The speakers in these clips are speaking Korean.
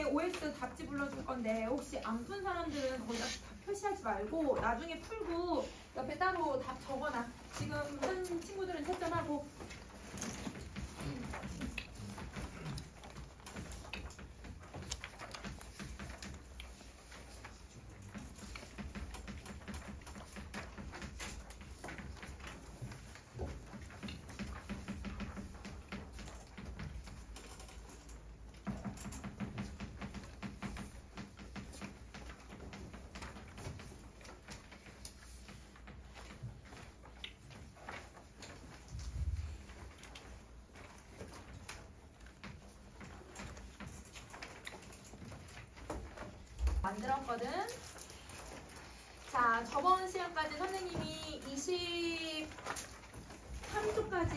OX 답지 불러줄 건데 혹시 안 푼 사람들은 거기다 답 표시하지 말고 나중에 풀고 옆에 따로 답 적어놔. 지금 한 친구들은 채점하고. 만들었거든. 자, 저번 시간까지 선생님이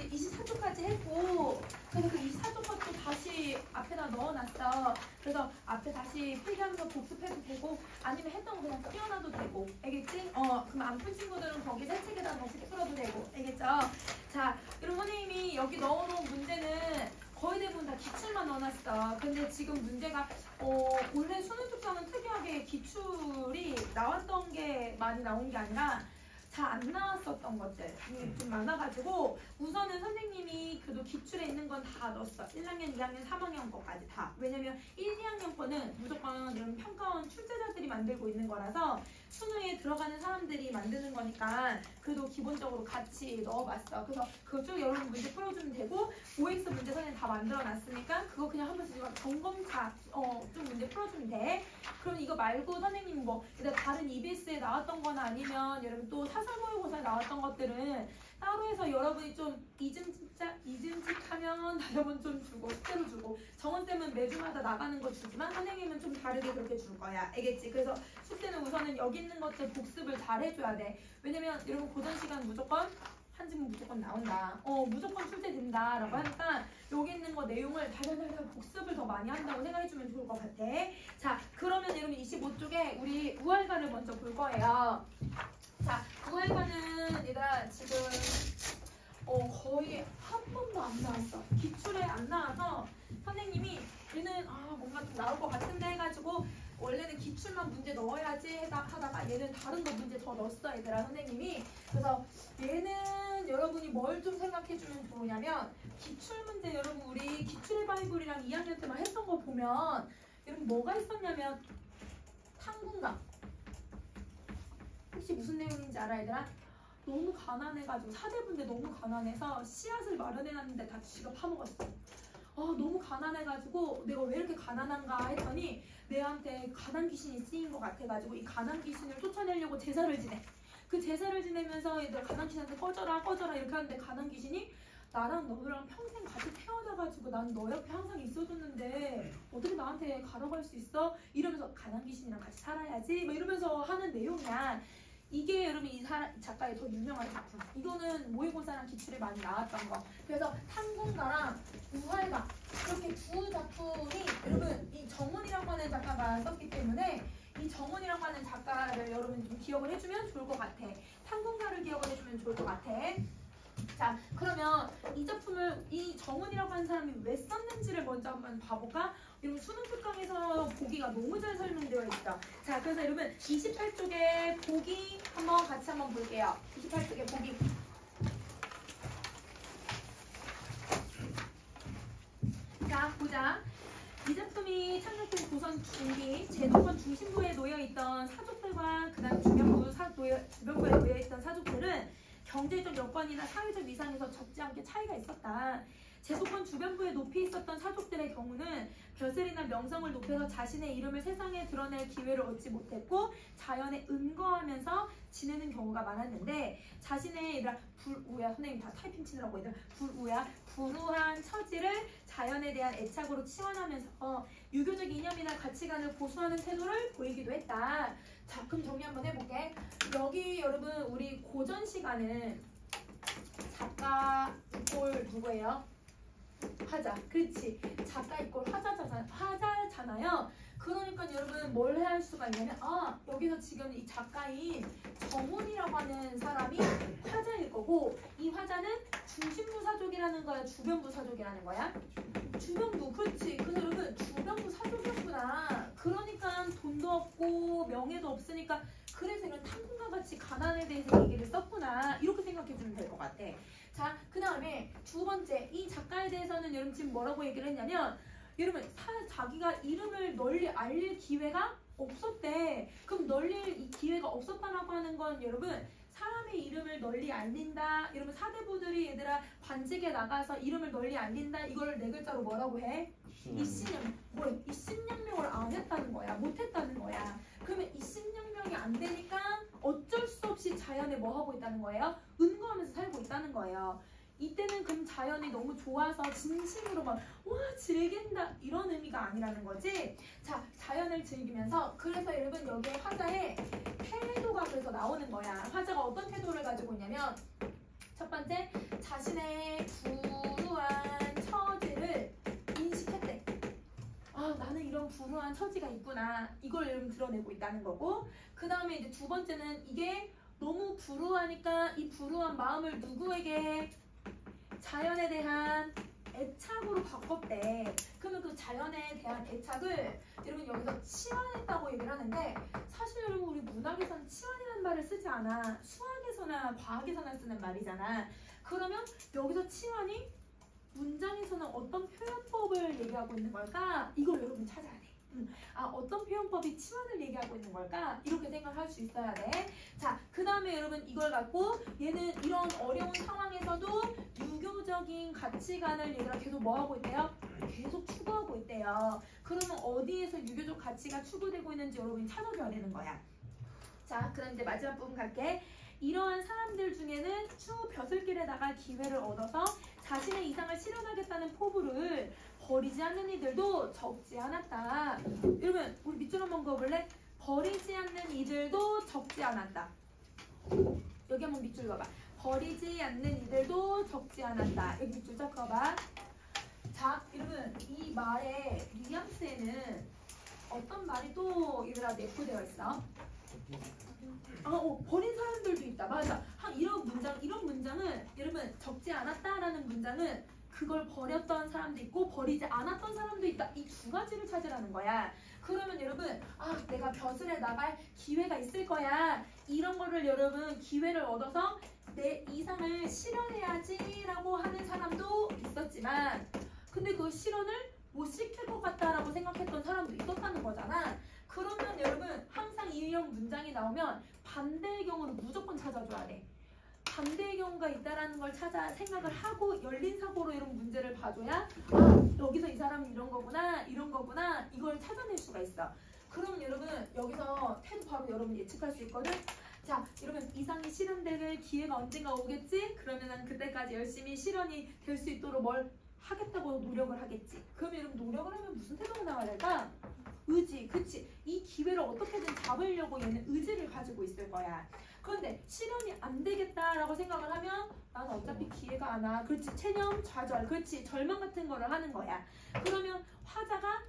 24쪽까지 했고, 그래서 그 24쪽 것도 다시 앞에다 넣어놨어. 그래서 앞에 다시 필기하면서 복습해도 되고, 아니면 했던 거 그냥 띄워놔도 되고, 알겠지? 그럼 안 푼 친구들은 거기 새 책에다 다시 풀어도 되고, 알겠죠? 자, 그럼 선생님이 여기 넣어놓은 문제는 거의 대부분 다 기출만 넣어놨어. 근데 지금 문제가 원래 수능 특강은 특이하게 기출이 나왔던 게 많이 나온 게 아니라 잘 안 나왔었던 것들이 좀 많아가지고 우선은 선생님이 그래도 기출에 있는 건 다 넣었어. 1학년, 2학년, 3학년 거까지 다. 왜냐면 1, 2학년 거는 무조건 이런 평가원 출제자들이 만들고 있는 거라서 수능에 들어가는 사람들이 만드는 거니까 그래도 기본적으로 같이 넣어봤어. 그래서 그거 쭉 여러분 문제 풀어주면 되고 OX 문제 선생님 다 만들어놨으니까 그거 그냥 한 번씩 점검차 좀 문제 풀어주면 돼. 그럼 이거 말고 선생님 뭐 다른 EBS에 나왔던 거나 아니면 여러분 또 사설 모의고사에 나왔던 것들은 따로 해서 여러분이 좀 이즘직하면 여러분 좀 주고 숙제로 주고 정원쌤은 매주마다 나가는 거 주지만 선생님은 좀 다르게 그렇게 줄 거야. 알겠지? 그래서 숙제는 우선은 여기 있는 것들 복습을 잘 해줘야 돼. 왜냐면 여러분 고전 시간 무조건 한 지문 무조건 나온다. 무조건 출제된다 라고 하니까 여기 있는 거 내용을 달달달달 복습을 더 많이 한다고 생각해주면 좋을 것 같아. 자, 그러면 여러분 25쪽에 우리 우월가를 먼저 볼 거예요. 자, 우월가는 얘들아 지금 거의 한 번도 안 나왔어. 기출에 안 나와서 선생님이 얘는 뭔가 좀 나올 것 같은데 해가지고 원래는 기출만 문제 넣어야지 하다가 얘는 다른 거 문제 더 넣었어 얘들아 선생님이. 그래서 얘는 여러분이 뭘 좀 생각해주면 좋으냐면 기출 문제 여러분 우리 기출의 바이블이랑 2학년 때만 했던 거 보면 여러분 뭐가 있었냐면 탐군가 혹시 무슨 내용인지 알아 얘들아? 너무 가난해가지고 사대부인데 너무 가난해서 씨앗을 마련해놨는데 다 쥐가 파먹었어. 너무 가난해가지고 내가 왜 이렇게 가난한가 했더니 내한테 가난 귀신이 쓰인 것 같아가지고 이 가난 귀신을 쫓아내려고 제사를 지내. 그 제사를 지내면서 얘들 가난 귀신한테 꺼져라 이렇게 하는데 가난 귀신이 나랑 너랑 평생 같이 태어나가지고 난 너 옆에 항상 있어줬는데 어떻게 나한테 가라고 할 수 있어? 이러면서 가난 귀신이랑 같이 살아야지 막 이러면서 하는 내용이야. 이게 여러분 이 작가의 더 유명한 작품. 이거는 모의고사랑 기출에 많이 나왔던 거. 그래서 탐군가랑 우월가 이렇게 두 작품이 여러분 이 정훈이라고 하는 작가가 썼기 때문에 이 정훈이라고 하는 작가를 여러분 좀 기억을 해주면 좋을 것 같아. 탐군가를 기억을 해주면 좋을 것 같아. 자, 그러면 이 작품을 이 정훈이라고 하는 사람이 왜 썼는지를 먼저 한번 봐볼까? 여러분 수능 특강에서 보기가 너무 잘 설명되어 있다. 자, 그래서 여러분 28쪽에 보기 같이 한번 볼게요. 28쪽에 보기. 자, 보자. 이 작품이 창작된 조선 중기 제도권 중심부에 놓여있던 사족들과 그 다음 주변부에 놓여있던 사족들은 경제적 여건이나 사회적 위상에서 적지 않게 차이가 있었다. 제도권 주변부에 높이 있었던 사족들의 경우는 벼슬이나 명성을 높여서 자신의 이름을 세상에 드러낼 기회를 얻지 못했고 자연에 은거하면서 지내는 경우가 많았는데 자신의 선생님 다 타이핑 치느라고 불우한 처지를 자연에 대한 애착으로 치환하면서 유교적 이념이나 가치관을 보수하는 태도를 보이기도 했다. 자, 그럼 정리 한번 해볼게. 여기 여러분 우리 고전 시간은 작가 이꼴 누구예요? 화자. 그렇지. 작가 이꼴 화자잖아요. 그러니까 여러분 뭘 해야 할 수가 있냐면 여기서 지금 이 작가인 정훈이라고 하는 사람이 화자일 거고 이 화자는 중심부 사족이라는 거야? 주변부 사족이라는 거야? 주변부. 그렇지. 그래서 여러분 주변부 사족이었구나. 그러니까 돈도 없고 명예도 없으니까 그래서 이런 탐금과 같이 가난에 대해서 얘기를 썼구나. 이렇게 생각해주면 될 것 같아. 자, 그 다음에 두 번째, 이 작가에 대해서는 여러분 지금 뭐라고 얘기를 했냐면, 여러분 자기가 이름을 널리 알릴 기회가 없었대. 그럼 널리 이 기회가 없었다라고 하는 건 여러분 사람의 이름을 널리 알린다. 여러분 사대부들이 얘들아 관직에 나가서 이름을 널리 알린다. 이걸 네 글자로 뭐라고 해? 입신양. 뭐 입신양명을 안 했다는 거야. 못 했다는 거야. 그러면 입신양명이 안 되니까 어쩔 수 없이 자연에 뭐 하고 있다는 거예요? 은거하면서 살고 있다는 거예요. 이때는 그럼 자연이 너무 좋아서 진심으로 막 와 즐긴다 이런 의미가 아니라는 거지. 자, 자연을 즐기면서 그래서 여러분 여기에 화자의 태도가 그래서 나오는 거야. 화자가 어떤 태도를 가지고 있냐면 첫 번째, 자신의 불우한 처지를 인식했대. 아, 나는 이런 불우한 처지가 있구나. 이걸 여러분 드러내고 있다는 거고, 그 다음에 이제 두 번째는 이게 너무 불우하니까 이 불우한 마음을 누구에게? 자연에 대한 애착으로 바꿨대. 그러면 그 자연에 대한 애착을 여러분 여기서 치환했다고 얘기를 하는데, 사실 여러분 우리 문학에서는 치환이라는 말을 쓰지 않아. 수학에서나 과학에서나 쓰는 말이잖아. 그러면 여기서 치환이 문장에서는 어떤 표현법을 얘기하고 있는 걸까? 이걸 여러분 찾아야 돼. 아, 어떤 표현법이 치환을 얘기하고 있는 걸까? 이렇게 생각할 수 있어야 돼. 자, 그 다음에 여러분 이걸 갖고 얘는 이런 어려운 상황에서도 유교적인 가치관을 얘들아 계속 뭐 하고 있대요? 계속 추구하고 있대요. 그러면 어디에서 유교적 가치가 추구되고 있는지 여러분이 찾아줘야 되는 거야. 자, 그 다음 이제 마지막 부분 갈게. 이러한 사람들 중에는 추 벼슬길에 나갈 기회를 얻어서 자신의 이상을 실현하겠다는 포부를 버리지 않는 이들도 적지 않았다. 여러분 우리 밑줄 한번 그어볼래? 버리지 않는 이들도 적지 않았다. 여기 한번 밑줄 그어봐. 버리지 않는 이들도 적지 않았다. 여기 밑줄 쫙 그어봐. 자, 여러분 이 말의 뉘앙스에는 어떤 말이 또 얘들아 내포되어 있어? 버린 사람들도 있다. 맞아. 이런 문장은 여러분 적지 않았다라는 문장은 그걸 버렸던 사람도 있고 버리지 않았던 사람도 있다. 이 두 가지를 찾으라는 거야. 그러면 여러분 내가 벼슬에 나갈 기회가 있을 거야. 이런 거를 여러분 기회를 얻어서 내 이상을 실현해야지 라고 하는 사람도 있었지만, 근데 그 실현을 못 시킬 것 같다라고 생각했던 사람도 있었다는 거잖아. 그러면 여러분 항상 이런 문장이 나오면 반대의 경우는 무조건 찾아줘야 돼. 반대의 경우가 있다라는 걸 찾아 생각을 하고 열린 사고로 이런 문제를 봐줘야 여기서 이 사람은 이런 거구나 이걸 찾아낼 수가 있어. 그러면 여러분 여기서 태도 바로 여러분 예측할 수 있거든. 자, 여러분 이상이 실현될 기회가 언젠가 오겠지? 그러면 그때까지 열심히 실현이 될 수 있도록 뭘 하겠다고 노력을 하겠지. 그러면 여러분 노력을 하면 무슨 태도가 나와야 될까? 의지, 그치? 이 기회를 어떻게든 잡으려고 얘는 의지를 가지고 있을 거야. 그런데 실현이 안 되겠다라고 생각을 하면 나는 어차피 기회가 안 와. 그렇지? 체념, 좌절, 그렇지? 절망 같은 거를 하는 거야. 그러면 화자가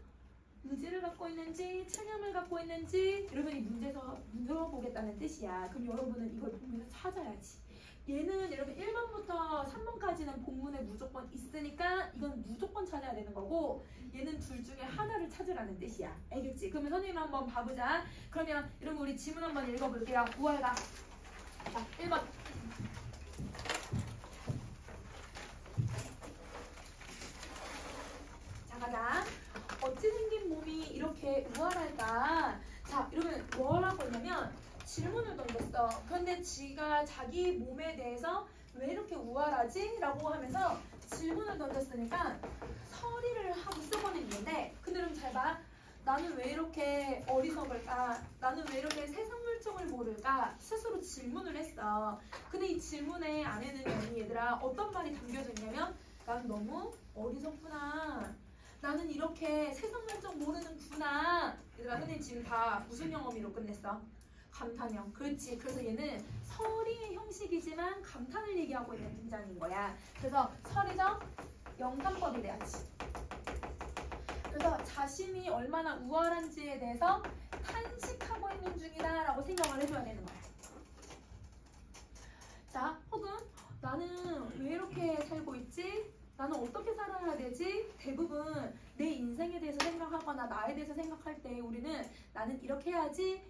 의지를 갖고 있는지 체념을 갖고 있는지 여러분이 문제에서 물어보겠다는 뜻이야. 그럼 여러분은 이걸 보면서 찾아야지. 얘는 여러분 1번부터 3번까지는 본문에 무조건 있으니까 이건 무조건 찾아야 되는 거고, 얘는 둘 중에 하나를 찾으라는 뜻이야. 알겠지? 그러면 선생님 한번 봐보자. 그러면 여러분 우리 지문 한번 읽어볼게요. 우월가. 자, 1번. 자, 가자. 어찌 생긴 몸이 이렇게 우월할까? 자, 여러분 뭐라고 했냐면 질문을 던졌어. 그런데 지가 자기 몸에 대해서 왜 이렇게 우월하지? 라고 하면서 질문을 던졌으니까 서리를 하고 써버리는데, 근데 그럼 잘 봐. 나는 왜 이렇게 어리석을까? 나는 왜 이렇게 세상 물정을 모를까? 스스로 질문을 했어. 근데 이 질문의 안에는 얘들아 어떤 말이 담겨져 있냐면 난 너무 어리석구나. 나는 이렇게 세상 물정 모르는구나. 얘들아 선생님 지금 다 무슨 영어미로 끝냈어? 감탄형. 그렇지. 그래서 얘는 서리의 형식이지만 감탄을 얘기하고 있는 문장인 거야. 그래서 서리적 영감법이 돼야지. 그래서 자신이 얼마나 우월한지에 대해서 탄식하고 있는 중이다 라고 생각을 해줘야 되는 거야. 자, 혹은 나는 왜 이렇게 살고 있지? 나는 어떻게 살아야 되지? 대부분 내 인생에 대해서 생각하거나 나에 대해서 생각할 때 우리는 나는 이렇게 해야지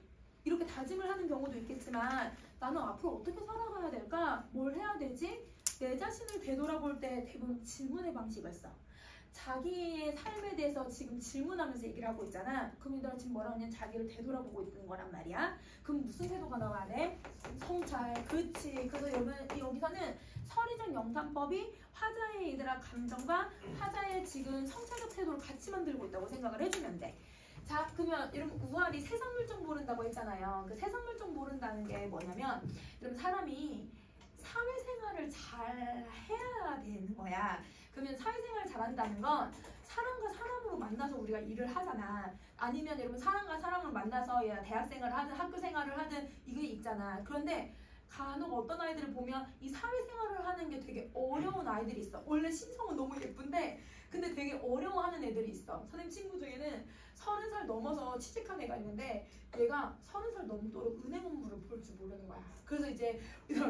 이렇게 다짐을 하는 경우도 있겠지만 나는 앞으로 어떻게 살아가야 될까? 뭘 해야 되지? 내 자신을 되돌아볼 때 대부분 질문의 방식을 써. 자기의 삶에 대해서 지금 질문하면서 얘기를 하고 있잖아. 그럼 얘들아 지금 뭐라고 하냐면 자기를 되돌아보고 있는 거란 말이야. 그럼 무슨 태도가 나와야 돼? 성찰. 그렇지. 그래서 여기서는 서리적 영탄법이 화자의 얘들아 감정과 화자의 지금 성찰적 태도를 같이 만들고 있다고 생각을 해주면 돼. 자, 그러면 여러분 우활이 세상물적 모른다고 했잖아요. 그 세상물적 모른다는 게 뭐냐면 여러분 사람이 사회생활을 잘 해야 되는 거야. 그러면 사회생활을 잘한다는 건 사람과 사람으로 만나서 우리가 일을 하잖아. 아니면 여러분 사람과 사람을 만나서 대학생활을 하든 학교생활을 하든 이게 있잖아. 그런데 간혹 어떤 아이들을 보면 이 사회생활을 하는 게 되게 어려운 아이들이 있어. 원래 심성은 너무 예쁜데 근데 되게 어려워하는 애들이 있어. 선생님 친구 중에는 30살 넘어서 취직한 애가 있는데 얘가 30살 넘도록 은행 업무를 볼 줄 모르는 거야. 그래서 이제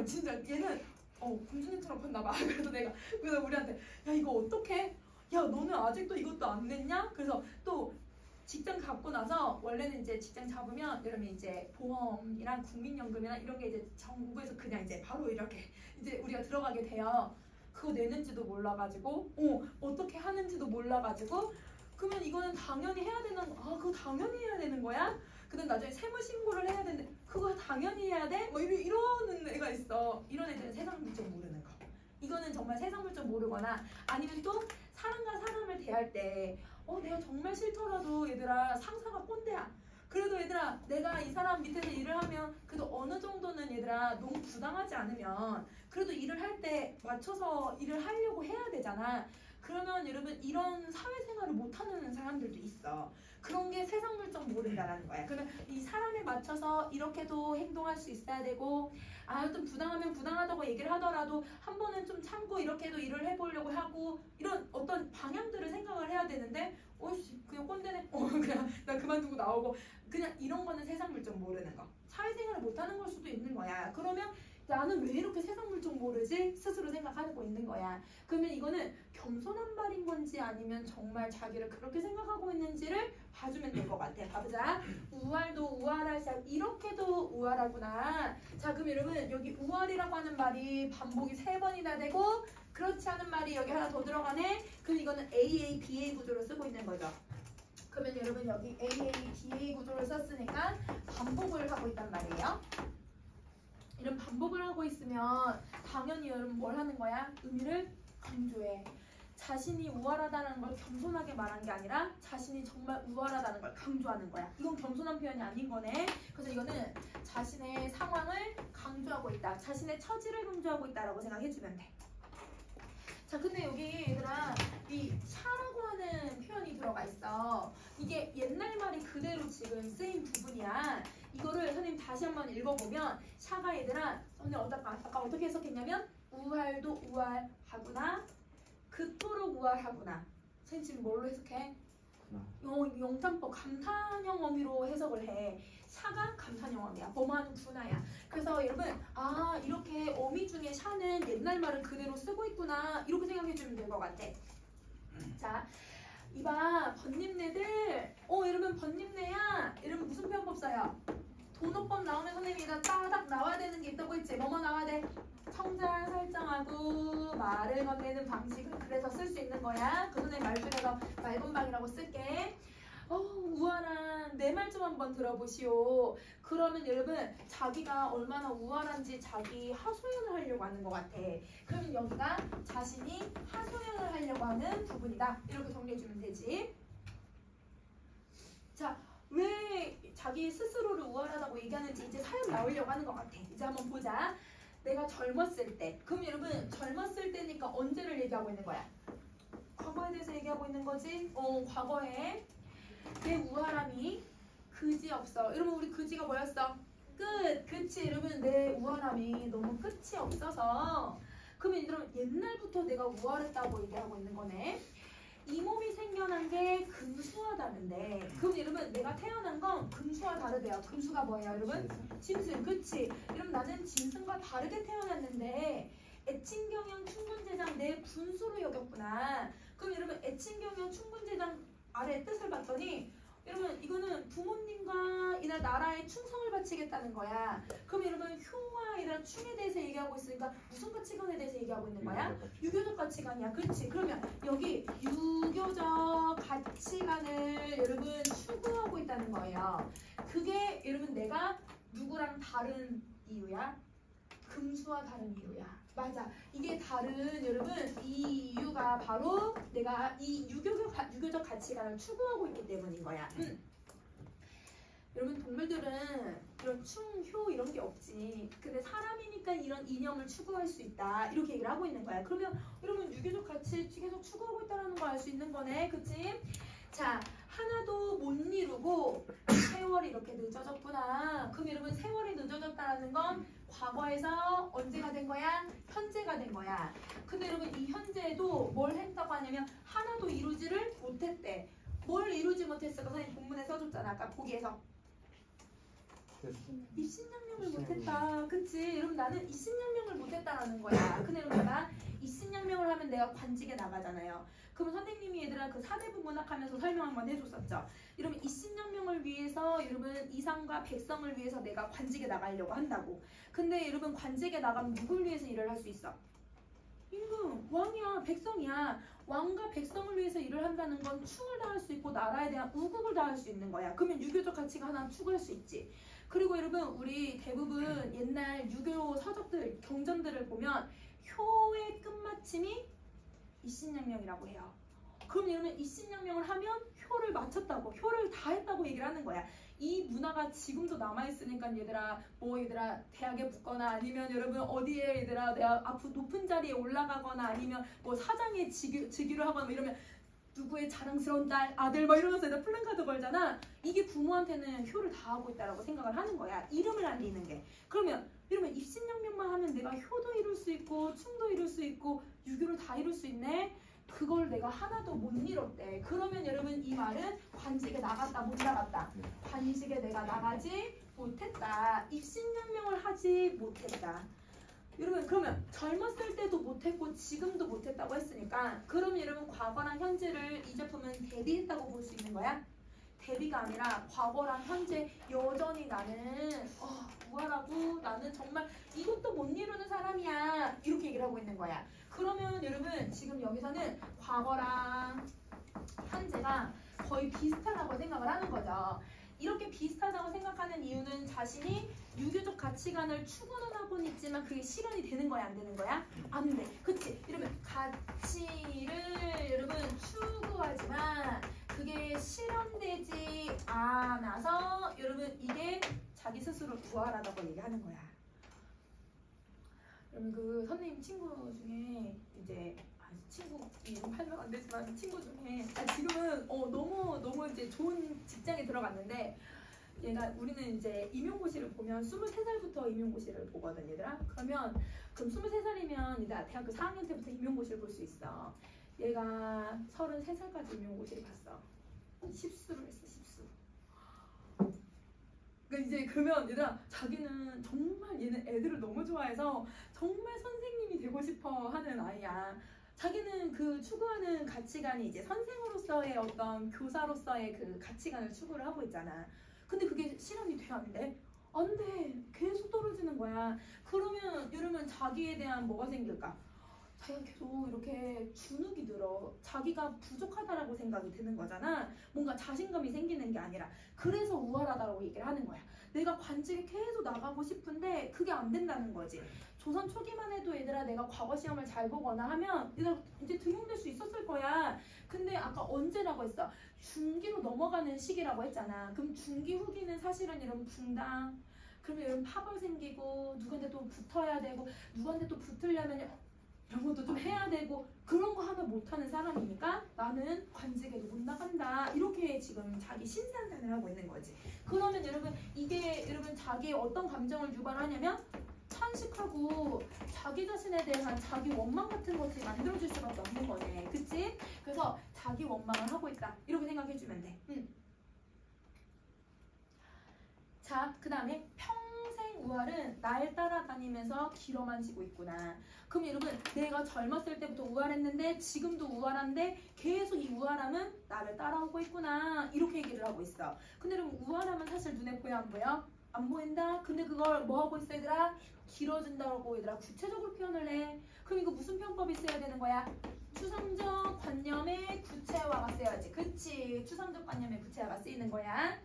진짜 얘는 공주님처럼 컸나봐. 그래서 우리한테 야 이거 어떡해? 야 너는 아직도 이것도 안 냈냐? 그래서 또 직장 잡고 나서 원래는 이제 직장 잡으면 여러분 이제 보험이랑 국민연금이랑 이런 게 이제 정부에서 그냥 이제 바로 이렇게 이제 우리가 들어가게 돼요. 그거 내는지도 몰라가지고 어떻게 하는지도 몰라가지고 그러면 이거는 당연히 해야 되는 그거 당연히 해야 되는 거야? 근데 나중에 세무 신고를 해야 되는데 그거 당연히 해야 돼? 뭐 이러는 애가 있어. 이런 애들은 세상 물정 모르는 거. 이거는 정말 세상 물정 모르거나 아니면 또 사람과 사람을 대할 때 내가 정말 싫더라도 얘들아 상사가 꼰대야. 그래도 얘들아 내가 이 사람 밑에서 일을 하면 그래도 어느 정도는 얘들아 너무 부당하지 않으면 그래도 일을 할 때 맞춰서 일을 하려고 해야 되잖아. 그러면 여러분 이런 사회생활을 못하는 사람들도 있어. 그런 게 세상 물정 모른다라는 거야. 그러면 이 사람에 맞춰서 이렇게도 행동할 수 있어야 되고 좀 부당하면 부당하다고 얘기를 하더라도 한 번은 좀 참고 이렇게도 일을 해보려고 하고 이런 어떤 방향들을 생각을 해야 되는데 그냥 꼰대네 그냥 나 그만두고 나오고 그냥 이런 거는 세상 물정 모르는 거. 사회생활을 못하는 걸 수도 있는 거야. 그러면 나는 왜 이렇게 세상 물정 모르지? 스스로 생각하고 있는 거야. 그러면 이거는 겸손한 말인 건지 아니면 정말 자기를 그렇게 생각하고 있는지를 봐주면 될 것 같아. 봐보자. 우활도 우활할 시 이렇게도 우활하구나. 자 그럼 여러분 여기 우활이라고 하는 말이 반복이 3번이나 되고 그렇지 않은 말이 여기 하나 더 들어가네. 그럼 이거는 AA, BA 구조로 쓰고 있는 거죠. 그러면 여러분 여기 AA, BA 구조를 썼으니까 반복을 하고 있단 말이에요. 이런 반복을 하고 있으면 당연히 여러분 뭘 하는 거야? 의미를 강조해. 자신이 우월하다는 걸 겸손하게 말한 게 아니라 자신이 정말 우월하다는 걸 강조하는 거야. 이건 겸손한 표현이 아닌 거네. 그래서 이거는 자신의 상황을 강조하고 있다. 자신의 처지를 강조하고 있다라고 생각해주면 돼. 자 근데 여기 얘들아 이 샤라고 하는 표현이 들어가 있어. 이게 옛날 말이 그대로 지금 쓰인 부분이야. 이거를 선생님 다시 한번 읽어보면 샤가 얘들아 선생님 아까 어떻게 해석했냐면 우활도 우활하구나 그토록 우활하구나. 선생님 지금 뭘로 해석해? 영탄법 감탄형 어미로 해석을 해. 샤가 감탄형 어미야. 범한 분하야. 그래서 여러분 이렇게 어미 중에 샤는 옛날 말을 그대로 쓰고 있구나 이렇게 생각해주면 될 것 같아. 자 이봐 번님네들 여러분 번님네야 여러분 무슨 표현법 써요? 돈어법 나오면 선생님이 따닥 나와야 되는 게 있다고 했지. 뭐뭐 나와야 돼? 청자 설정하고 말을 건네는 방식을 그래서 쓸 수 있는 거야. 그 선생님 말 중에서 말건방이라고 쓸게. 우월한 내 말 좀 한번 들어보시오. 그러면 여러분 자기가 얼마나 우월한지 자기 하소연을 하려고 하는 것 같아. 그러면 여기가 자신이 하소연을 하려고 하는 부분이다. 이렇게 정리해주면 되지. 자, 왜 자기 스스로를 우월하다고 얘기하는지 이제 사연 나오려고 하는 것 같아. 이제 한번 보자. 내가 젊었을 때. 그럼 여러분 젊었을 때니까 언제를 얘기하고 있는 거야? 과거에 대해서 얘기하고 있는 거지? 과거에 내 우월함이 그지없어. 여러분 우리 그지가 뭐였어? 끝. 그치 여러분 내 우월함이 너무 끝이 없어서 그러면 여러분 옛날부터 내가 우월했다고 얘기하고 있는 거네. 이 몸이 생겨난 게 금수화다는데 그럼 여러분 내가 태어난 건 금수와 다르대요. 금수가 뭐예요 여러분? 짐승. 그치? 여러분 나는 짐승과 다르게 태어났는데 애칭경영 충분제장 내 분수로 여겨 젖었구나. 그럼 여러분 애칭경연 충분제장 아래 뜻을 봤더니 여러분 이거는 부모님과 이나 나라에 충성을 바치겠다는 거야. 그럼 여러분 효와 이런 충에 대해서 얘기하고 있으니까 무슨 가치관에 대해서 얘기하고 있는 거야? 유교적 가치관이야. 그렇지. 그러면 여기 유교적 가치관을 여러분 추구하고 있다는 거예요. 그게 여러분 내가 누구랑 다른 이유야? 금수와 다른 이유야. 맞아. 이게 다른 여러분 이 이유가 바로 내가 이 유교적 가치관을 추구하고 있기 때문인 거야. 여러분 동물들은 이런 충, 효 이런 게 없지. 근데 사람이니까 이런 이념을 추구할 수 있다. 이렇게 얘기를 하고 있는 거야. 그러면 여러분 유교적 가치 계속 추구하고 있다는 걸 알 수 있는 거네. 그치? 자, 하나도 못 이루고 세월이 이렇게 늦어졌구나. 그럼 여러분 세월이 늦어졌다는 건 과거에서 언제가 된 거야? 현재가 된 거야. 근데 여러분 이 현재도 뭘 했다고 하냐면 하나도 이루지를 못했대. 뭘 이루지 못했을까? 선생님 본문에 써줬잖아. 아까 보기에서. 입신양명을 못했다. 그치? 여러분 나는 입신양명을 못했다라는 거야. 근데 여러분 내가 입신양명을 하면 내가 관직에 나가잖아요. 그럼 선생님이 얘들아 그 사대부 문학하면서 설명 한번 해줬었죠. 여러분 입신양명을 위해서 여러분 이상과 백성을 위해서 내가 관직에 나가려고 한다고. 근데 여러분 관직에 나가면 누굴 위해서 일을 할 수 있어? 임금, 왕이야, 백성이야. 왕과 백성을 위해서 일을 한다는 건 충을 다할 수 있고 나라에 대한 우국을 다할 수 있는 거야. 그러면 유교적 가치가 하나 추구할 수 있지. 그리고 여러분 우리 대부분 옛날 유교 서적들, 경전들을 보면 효의 끝마침이 입신양명이라고 해요. 그럼 여러분 입신양명을 하면 효를 마쳤다고, 효를 다 했다고 얘기를 하는 거야. 이 문화가 지금도 남아있으니까 얘들아 뭐 얘들아 대학에 붙거나 아니면 여러분 어디에 얘들아 내가 앞으로 높은 자리에 올라가거나 아니면 뭐 사장에 즉위를 하거나 뭐 이러면 누구의 자랑스러운 딸, 아들 막 이러면서 얘들 플랜카드 걸잖아. 이게 부모한테는 효를 다하고 있다라고 생각을 하는 거야. 이름을 알리는 게. 그러면 이러면 입신양명만 하면 내가 효도 이룰 수 있고 충도 이룰 수 있고 유교를 다 이룰 수 있네. 그걸 내가 하나도 못 이뤘대. 그러면 여러분 이 말은 관직에 나갔다 못 나갔다. 관직에 내가 나가지 못했다. 입신양명을 하지 못했다. 여러분 그러면 젊었을 때도 못했고 지금도 못했다고 했으니까 그럼 여러분 과거랑 현재를 이 제품은 대비했다고 볼 수 있는 거야? 대비가 아니라 과거랑 현재 여전히 나는 우월하고 나는 정말 이것도 못 이루는 사람이야 이렇게 얘기를 하고 있는 거야. 그러면 여러분 지금 여기서는 과거랑 현재가 거의 비슷하다고 생각을 하는 거죠. 이렇게 비슷하다고 생각하는 이유는 자신이 유교적 가치관을 추구는 하고는 있지만 그게 실현이 되는 거야 안 되는 거야? 안 돼. 그치? 이러면 가치를 여러분 추구하지만 그게 실현되지 않아서 여러분 이게 자기 스스로 우월하다고 얘기하는 거야. 여러분 그 선생님 친구 중에 이제 친구 이름 팔면 안 되지만 친구 중에 지금은 너무 이제 좋은 직장에 들어갔는데 얘가 우리는 이제 임용고시를 보면 23살부터 임용고시를 보거든 얘들아. 그럼 23살이면 이제 대학교 4학년 때부터 임용고시를 볼 수 있어. 얘가 33살까지 임용고시를 봤어. 십수를 했어. 십수. 그러니까 이제 그러면 얘들아 자기는 정말 얘는 애들을 너무 좋아해서 정말 선생님이 되고 싶어 하는 아이야. 자기는 그 추구하는 가치관이 이제 선생으로서의 어떤 교사로서의 그 가치관을 추구를 하고 있잖아. 근데 그게 실현이 돼 안 돼? 안 돼. 계속 떨어지는 거야. 그러면 여러분 자기에 대한 뭐가 생길까? 자기가 계속 이렇게 주눅이 들어. 자기가 부족하다라고 생각이 드는 거잖아. 뭔가 자신감이 생기는 게 아니라. 그래서 우월하다고 얘기를 하는 거야. 내가 관직에 계속 나가고 싶은데 그게 안 된다는 거지. 조선 초기만 해도 얘들아 내가 과거 시험을 잘 보거나 하면 얘들아 이제 등용될 수 있었을 거야. 근데 아까 언제라고 했어? 중기로 넘어가는 시기라고 했잖아. 그럼 중기 후기는 사실은 이런 분당 그러면 이런 파벌 생기고 누구한테 또 붙어야 되고 누구한테 또 붙으려면 이런 것도 좀 해야 되고 그런 거 하면 못하는 사람이니까 나는 관직에도 못 나간다. 이렇게 지금 자기 신상단을 하고 있는 거지. 그러면 여러분 이게 여러분 자기의 어떤 감정을 유발하냐면 탄식하고 자기 자신에 대한 자기 원망 같은 것을 만들어줄 수밖에 없는 거네. 그치? 그래서 자기 원망을 하고 있다. 이렇게 생각해주면 돼. 자, 그 다음에 평생 우활은 날 따라다니면서 길어만 지고 있구나. 그럼 여러분 내가 젊었을 때부터 우활했는데 지금도 우활한데 계속 이 우활함은 나를 따라오고 있구나. 이렇게 얘기를 하고 있어. 근데 여러분 우활함은 사실 눈에 보여 안 보여? 안 보인다? 근데 그걸 뭐 하고 있어 얘들아? 길어진다고 얘들아 구체적으로 표현을 해. 그럼 이거 무슨 표현법이 써야 되는 거야? 추상적 관념의 구체화가 써야지. 그치? 추상적 관념의 구체화가 쓰이는 거야.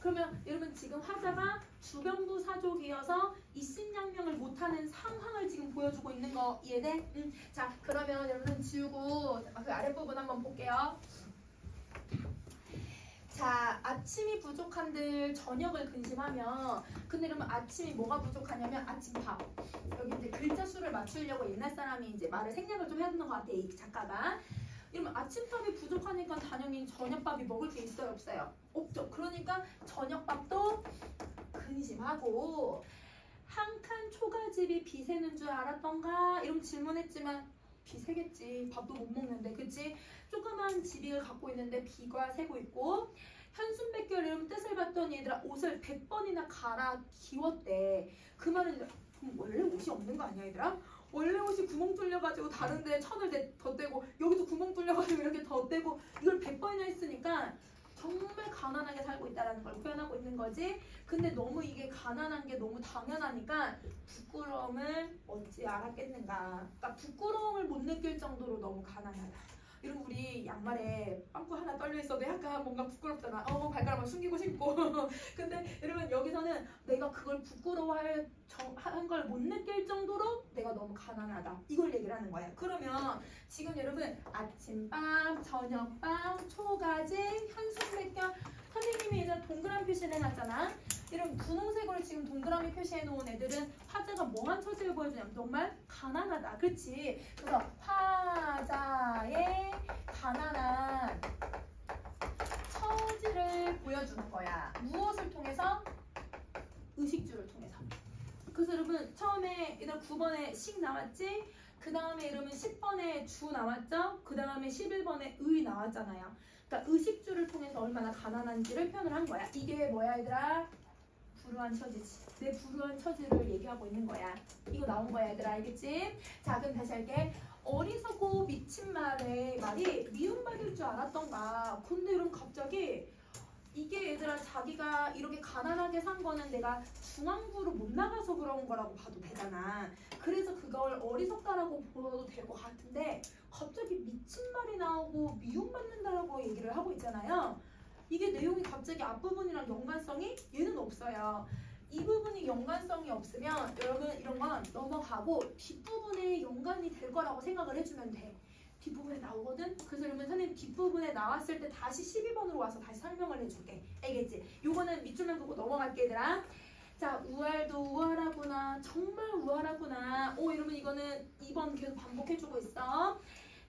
그러면 여러분 지금 화자가 주변부 사족이어서 이신양명을 못하는 상황을 지금 보여주고 있는 거 이해돼? 자 그러면 여러분 지우고 그 아랫부분 한번 볼게요. 자 아침이 부족한들 저녁을 근심하면 근데 그러면 아침이 뭐가 부족하냐면 아침밥. 여기 이제 글자 수를 맞추려고 옛날 사람이 이제 말을 생략을 좀 해야 되는 것 같아 이 작가가. 이러면 아침밥이 부족하니까 당연히 저녁밥이 먹을 게 있어요 없어요? 없죠. 그러니까 저녁밥도 근심하고 한 칸 초가집이 비 새는 줄 알았던가? 이러면 질문했지만 비 새겠지. 밥도 못 먹는데 그치? 조그만 집을 갖고 있는데 비가 새고 있고 현순백결 이름 뜻을 봤더니 얘들아 옷을 100번이나 갈아 기웠대. 그 말은 원래 옷이 없는 거 아니야 얘들아? 원래 옷이 구멍 뚫려가지고 다른데 천을 덧대고 여기도 구멍 뚫려가지고 이렇게 덧대고 이걸 100번이나 했으니까 정말 가난하게 살고 있다는 걸 표현하고 있는 거지. 근데 너무 이게 가난한 게 너무 당연하니까 부끄러움을 어찌 알았겠는가. 그러니까 부끄러움을 못 느낄 정도로 너무 가난하다. 여러분 우리 양말에 빵꾸 하나 떨려 있어도 약간 뭔가 부끄럽잖아. 발가락만 숨기고 신고. 근데 여러분 여기서는 내가 그걸 부끄러워할 걸 못 느낄 정도로 내가 너무 가난하다. 이걸 얘기를 하는 거예요. 그러면 지금 여러분 아침밥, 저녁밥, 초가집, 현순백결 선생님이 이제 동그라미 표시를 해놨잖아. 이런 분홍색으로 지금 동그라미 표시해 놓은 애들은 화자가 뭐한 처지를 보여주냐면 정말 가난하다. 그렇지? 그래서 화자의 가난한 처지를 보여주는 거야. 무엇을 통해서? 의식주를 통해서. 그래서 여러분 처음에 일단 9번에 식 나왔지? 그 다음에 여러분 10번에 주 나왔죠? 그 다음에 11번에 의 나왔잖아요. 그러니까 의식주를 통해서 얼마나 가난한지를 표현을 한 거야. 이게 뭐야 얘들아? 불우한 처지지. 내 불우한 처지를 얘기하고 있는 거야. 이거 나온 거야 얘들아 알겠지? 자 그럼 다시 할게. 어리석고 미친 말이 미움받을 줄 알았던가. 근데 이런 갑자기 이게 얘들아 자기가 이렇게 가난하게 산 거는 내가 중앙부로 못 나가서 그런 거라고 봐도 되잖아. 그래서 그걸 어리석다라고 보여도 될 것 같은데 갑자기 미친 말이 나오고 미움받는다라고 얘기를 하고 있잖아요. 이게 내용이 갑자기 앞부분이랑 연관성이 얘는 없어요. 이 부분이 연관성이 없으면 여러분 이런 건 넘어가고 뒷부분에 연관이 될 거라고 생각을 해주면 돼. 뒷부분에 나오거든? 그래서 여러분 선생님 뒷부분에 나왔을 때 다시 12번으로 와서 다시 설명을 해줄게. 알겠지? 요거는 밑줄만 긋고 넘어갈게 얘들아. 자 우활도 우활하구나. 정말 우활하구나. 여러분 이거는 2번 계속 반복해주고 있어.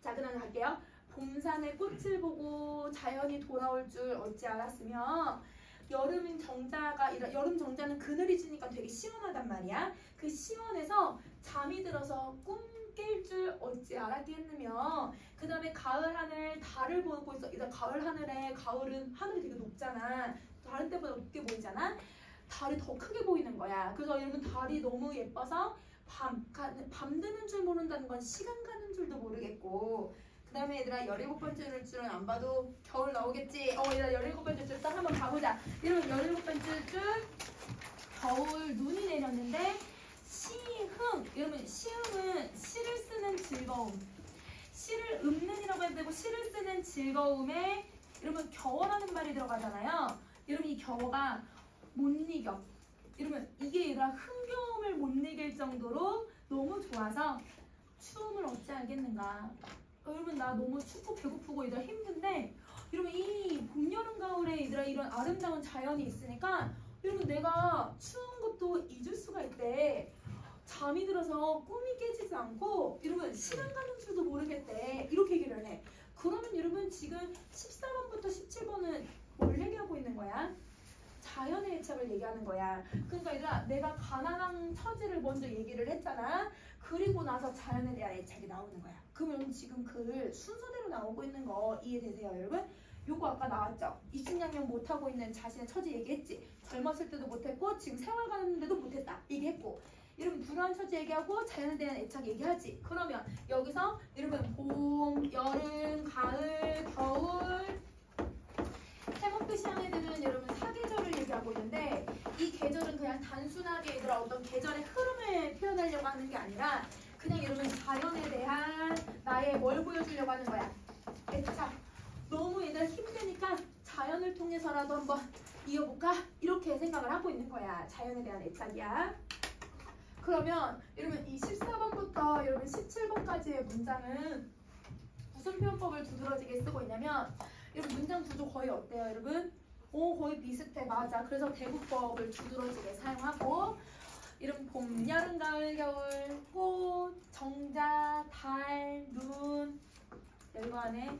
자 그 다음에 갈게요. 봄산의 꽃을 보고 자연이 돌아올 줄 어찌 알았으며 여름 정자는 그늘이 지니까 되게 시원하단 말이야. 그 시원해서 잠이 들어서 꿈 깰 줄 어찌 알았겠느며 그 다음에 가을 하늘 달을 보고 있어. 일단 가을 하늘에 가을은 하늘이 되게 높잖아. 다른 때보다 높게 보이잖아. 달이 더 크게 보이는 거야. 그래서 여러분 달이 너무 예뻐서 밤 드는 줄 모른다는 건 시간 가는 줄도 모르겠고 그 다음에 얘들아 17번째 줄은 안 봐도 겨울 나오겠지? 얘들아 17번째 줄 딱 한번 가보자. 여러분 17번째 줄 겨울 눈이 내렸는데 시흥. 여러분 시흥은 시를 쓰는 즐거움. 시를 읊는이라고 해도 되고 시를 쓰는 즐거움에 여러분 겨워라는 말이 들어가잖아요. 여러분 이 겨워가 못 이겨. 여러분 이게 얘들아 흥겨움을 못 이길 정도로 너무 좋아서 추움을 어찌 알겠는가. 여러분 나 너무 춥고 배고프고 얘들아 힘든데 여러분 이 봄, 여름, 가을에 얘들아 이런 아름다운 자연이 있으니까 여러분 내가 추운 것도 잊을 수가 있대. 잠이 들어서 꿈이 깨지지 않고 여러분 시간 가는 줄도 모르겠대. 이렇게 얘기를 해. 그러면 여러분 지금 14번부터 17번은 뭘 얘기하고 있는 거야? 자연의 애착을 얘기하는 거야. 그러니까 얘들아 내가 가난한 처지를 먼저 얘기를 했잖아. 그리고 나서 자연에 대한 애착이 나오는 거야. 그러면 지금 글 순서대로 나오고 있는 거 이해되세요 여러분? 요거 아까 나왔죠? 입신양명 못하고 있는 자신의 처지 얘기했지. 젊었을 때도 못했고 지금 세월 가는데도 못했다 얘기했고, 이러면 불우한 처지 얘기하고 자연에 대한 애착 얘기하지. 그러면 여기서 이러면 봄, 여름, 가을, 겨울 해먹듯이 시험에 드는 여러분 사계절을 얘기하고 있는데, 이 계절은 그냥 단순하게 얘들아 어떤 계절의 흐름을 표현하려고 하는 게 아니라 그냥 여러분 자연에 대한 나의 뭘 보여주려고 하는 거야? 애착. 너무 얘들아 힘드니까 자연을 통해서라도 한번 이어볼까? 이렇게 생각을 하고 있는 거야. 자연에 대한 애착이야. 그러면 여러분 이 14번부터 여러분 17번까지의 문장은 무슨 표현법을 두드러지게 쓰고 있냐면, 여러분 문장 구조 거의 어때요 여러분? 거의 비슷해. 맞아. 그래서 대구법을 두드러지게 사용하고, 이런 봄, 여름, 가을, 겨울, 꽃, 정자, 달, 눈, 이거 안에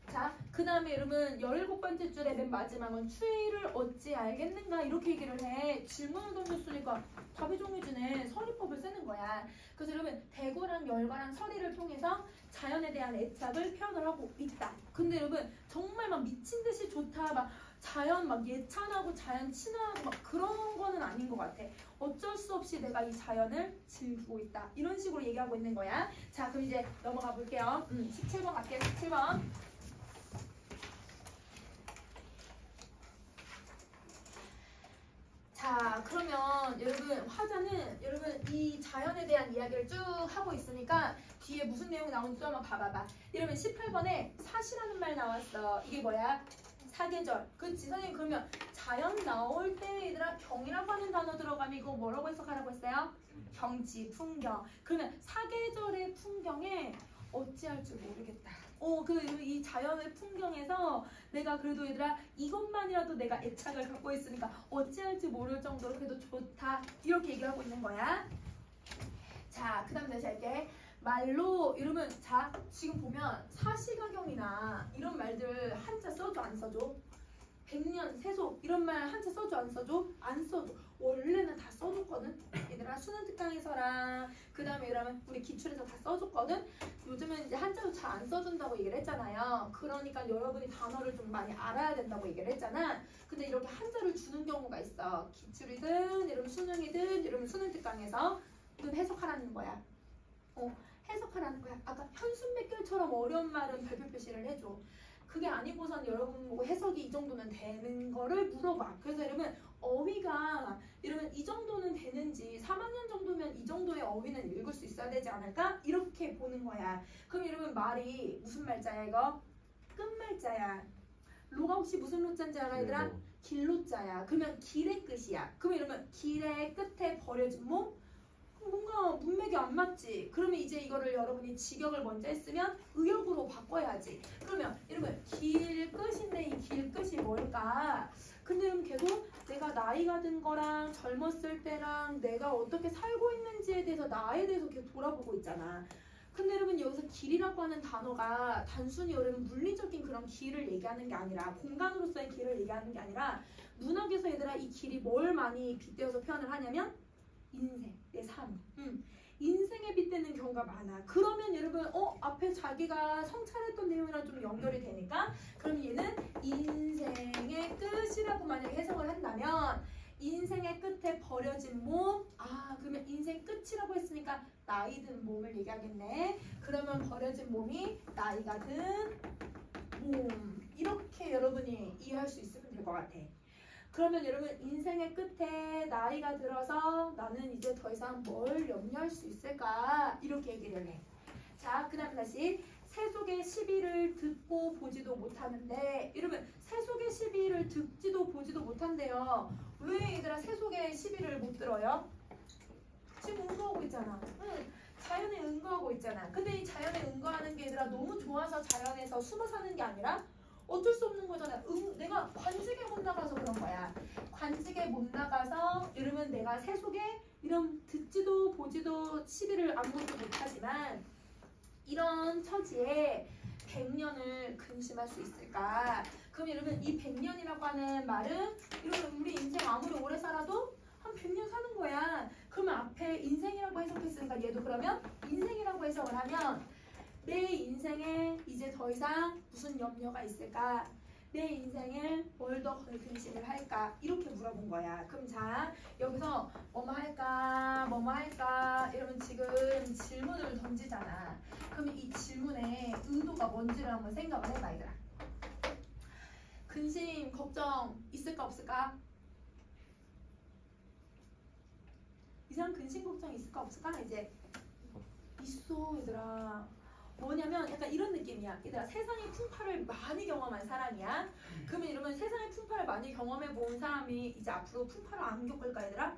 자, 그 다음에 여러분 17번째 줄에 맨 마지막은 추위를 어찌 알겠는가 이렇게 얘기를 해. 질문을 던졌으니까 답이 정해지네. 서리법을 쓰는 거야. 그래서 여러분 대구랑 열과랑 서리를 통해서 자연에 대한 애착을 표현을 하고 있다. 근데 여러분 정말 막 미친 듯이 좋다, 막 자연 막 예찬하고 자연 친화하고 막 그런 거는 아닌 것 같아. 어쩔 수 없이 내가 이 자연을 즐기고 있다. 이런 식으로 얘기하고 있는 거야. 자, 그럼 이제 넘어가 볼게요. 17번 갈게요. 17번. 자, 그러면 여러분 화자는 여러분 이 자연에 대한 이야기를 쭉 하고 있으니까 뒤에 무슨 내용이 나오는지 한번 봐봐봐. 여러분 18번에 사시라는 말 나왔어. 이게 뭐야? 사계절. 그치? 선생님 그러면 자연 나올 때 얘들아 경이라고 하는 단어 들어가면 이거 뭐라고 해석하라고 했어요? 경치, 풍경. 그러면 사계절의 풍경에 어찌할 줄 모르겠다. 이 자연의 풍경에서 내가 그래도 얘들아 이것만이라도 내가 애착을 갖고 있으니까 어찌할지 모를 정도로 그래도 좋다. 이렇게 얘기를 하고 있는 거야. 자, 그 다음 다시 할게. 말로 이러면 자, 지금 보면 사시가경이나 이런 말들 한자 써줘 안 써줘? 백년, 세속 이런 말 한자 써줘 안 써줘? 안 써줘. 원래는 다 써줬거든. 얘들아 수능 특강에서랑 그 다음에 이러면 우리 기출에서 다 써줬거든. 요즘은 이제 한자도 잘 안 써준다고 얘기를 했잖아요. 그러니까 여러분이 단어를 좀 많이 알아야 된다고 얘기를 했잖아. 근데 이렇게 한자를 주는 경우가 있어. 기출이든 이러면 수능이든 이러면 수능 특강에서 좀 해석하라는 거야. 해석하라는 거야. 아까 현순백결처럼 어려운 말은 별표 표시를 해줘. 그게 아니고선 여러분 보고 해석이 이 정도는 되는 거를 물어봐. 그래서 여러분 어휘가 이러면 이 정도는 되는지 3학년 정도면 이 정도의 어휘는 읽을 수 있어야 되지 않을까? 이렇게 보는 거야. 그럼 여러분 말이 무슨 말자야 이거? 끝말자야. 로가 혹시 무슨 로자인지 알아 얘들아? 길로자야. 그러면 길의 끝이야. 그러면 이러면 길의 끝에 버려진 몸? 뭔가 문맥이 안 맞지. 그러면 이제 이거를 여러분이 직역을 먼저 했으면 의역으로 바꿔야지. 그러면 이러면 길 끝인데 이 길 끝이 뭘까? 근데 그럼 계속 내가 나이가 든 거랑 젊었을 때랑 내가 어떻게 살고 있는지에 대해서 나에 대해서 계속 돌아보고 있잖아. 근데 여러분 여기서 길이라고 하는 단어가 단순히 여러분 물리적인 그런 길을 얘기하는 게 아니라 공간으로서의 길을 얘기하는 게 아니라 문학에서 얘들아 이 길이 뭘 많이 빗대어서 표현을 하냐면 인생, 내 삶. 인생에 빗대는 경우가 많아. 그러면 여러분 앞에 자기가 성찰했던 내용이랑 좀 연결이 되니까 그럼 얘는 인생의 끝이라고 만약에 해석을 한다면 인생의 끝에 버려진 몸, 그러면 인생 끝이라고 했으니까 나이 든 몸을 얘기하겠네. 그러면 버려진 몸이 나이가 든 몸. 이렇게 여러분이 이해할 수 있으면 될 것 같아. 그러면 여러분 인생의 끝에 나이가 들어서 나는 이제 더 이상 뭘 염려할 수 있을까? 이렇게 얘기를 해. 자, 그 다음에 다시 세속의 시비를 듣고 보지도 못하는데, 여러분 세속의 시비를 듣지도 보지도 못한대요. 왜 얘들아 세속의 시비를 못 들어요? 지금 응거하고 있잖아. 자연에 응거하고 있잖아. 근데 이 자연에 응거하는 게 얘들아 너무 좋아서 자연에서 숨어 사는 게 아니라 어쩔 수 없는 거잖아. 내가 관직에 못 나가서 그런 거야. 관직에 못 나가서 이러면 내가 세속에 이런 듣지도 보지도 시비를 아무것도 못하지만 이런 처지에 100년을 근심할 수 있을까? 그럼 여러분 이 100년이라고 하는 말은 여러분 우리 인생 아무리 오래 살아도 한 100년 사는 거야. 그러면 앞에 인생이라고 해석했으니까 얘도 그러면 인생이라고 해석을 하면 내 인생에 이제 더 이상 무슨 염려가 있을까? 내 인생에 뭘 더 근심을 할까? 이렇게 물어본 거야. 그럼 자, 여기서 뭐뭐 할까? 뭐뭐 할까? 이러면 지금 질문을 던지잖아. 그러면 이 질문의 의도가 뭔지를 한번 생각을 해봐, 얘들아. 근심, 걱정 있을까 없을까? 이 사람 근심, 걱정 있을까 없을까? 이제 있어, 얘들아. 뭐냐면 약간 이런 느낌이야. 얘들아, 세상의 풍파를 많이 경험한 사람이야. 그러면 이러면 세상의 풍파를 많이 경험해 본 사람이 이제 앞으로 풍파를 안 겪을까, 얘들아?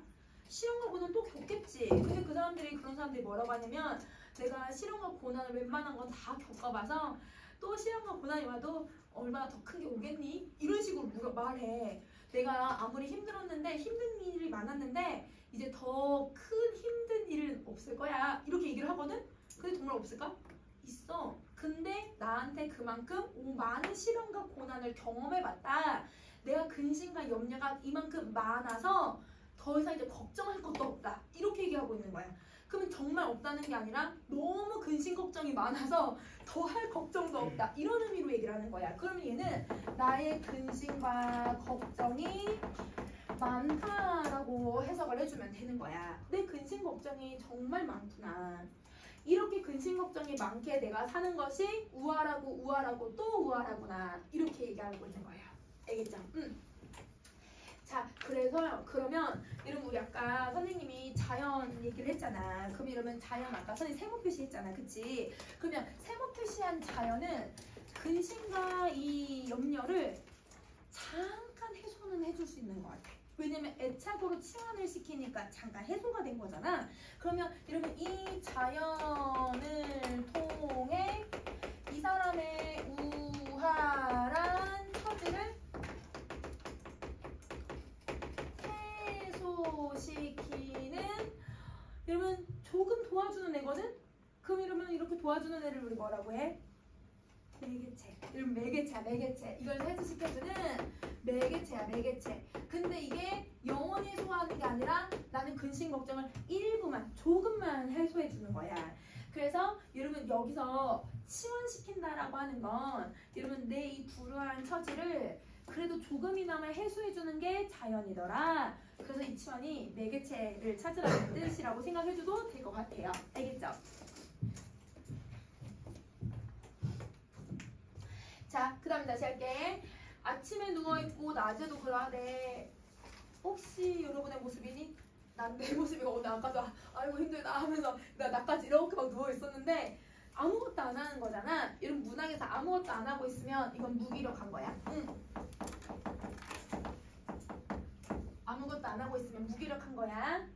시련과 고난 또 겪겠지. 근데 그 사람들이 그런 사람들이 뭐라고 하냐면 내가 시련과 고난을 웬만한 건 다 겪어봐서 또 시련과 고난이 와도 얼마나 더 큰 게 오겠니? 이런 식으로 말해. 내가 아무리 힘들었는데 힘든 일이 많았는데 이제 더 큰 힘든 일은 없을 거야. 이렇게 얘기를 하거든? 근데 정말 없을까? 있어. 근데 나한테 그만큼 많은 시련과 고난을 경험해봤다. 내가 근심과 염려가 이만큼 많아서 더 이상 이제 걱정할 것도 없다. 이렇게 얘기하고 있는 거야. 그러면 정말 없다는 게 아니라 너무 근심 걱정이 많아서 더 할 걱정도 없다. 이런 의미로 얘기를 하는 거야. 그러면 얘는 나의 근심과 걱정이 많다라고 해석을 해주면 되는 거야. 내 근심 걱정이 정말 많구나. 이렇게 근심 걱정이 많게 내가 사는 것이 우월하고 또 우월하구나. 이렇게 얘기하고 있는 거예요. 알겠죠? 자, 그래서 그러면 이러면 우리 아까 선생님이 자연 얘기를 했잖아. 그럼 이러면 자연 아까 선생님 세모 표시했잖아. 그치? 그러면 세모 표시한 자연은 근심과 이 염려를 잠깐 해소는 해줄 수 있는 것 같아. 왜냐면 애착으로 치환을 시키니까 잠깐 해소가 된 거잖아. 그러면 이러면 이 자연을 통해 이 사람의 우har한 처지를 해소시키는 이러면 조금 도와주는 애거든? 그럼 이러면 이렇게 도와주는 애를 우리 뭐라고 해? 매개체. 이러면 매개체. 이걸 해소시켜주는 매개체야, 매개체. 근데 이게 영원히 해소하는 게 아니라 나는 근심 걱정을 일부만, 조금만 해소해주는 거야. 그래서 여러분 여기서 치원시킨다라고 하는 건 여러분 내 이 불우한 처지를 그래도 조금이나마 해소해주는 게 자연이더라. 그래서 이 치원이 매개체를 찾으라는 뜻이라고 생각해줘도 될 것 같아요. 알겠죠? 자, 그 다음 다시 할게. 아침에 누워있고 낮에도 그러하되 혹시 여러분의 모습이니? 난 내 모습이가 오늘 아까도 아이고 힘들다 하면서 나 나까지 이렇게 막 누워있었는데 아무것도 안 하는 거잖아. 이런 문학에서 아무것도 안 하고 있으면 이건 무기력한 거야. 아무것도 안 하고 있으면 무기력한 거야.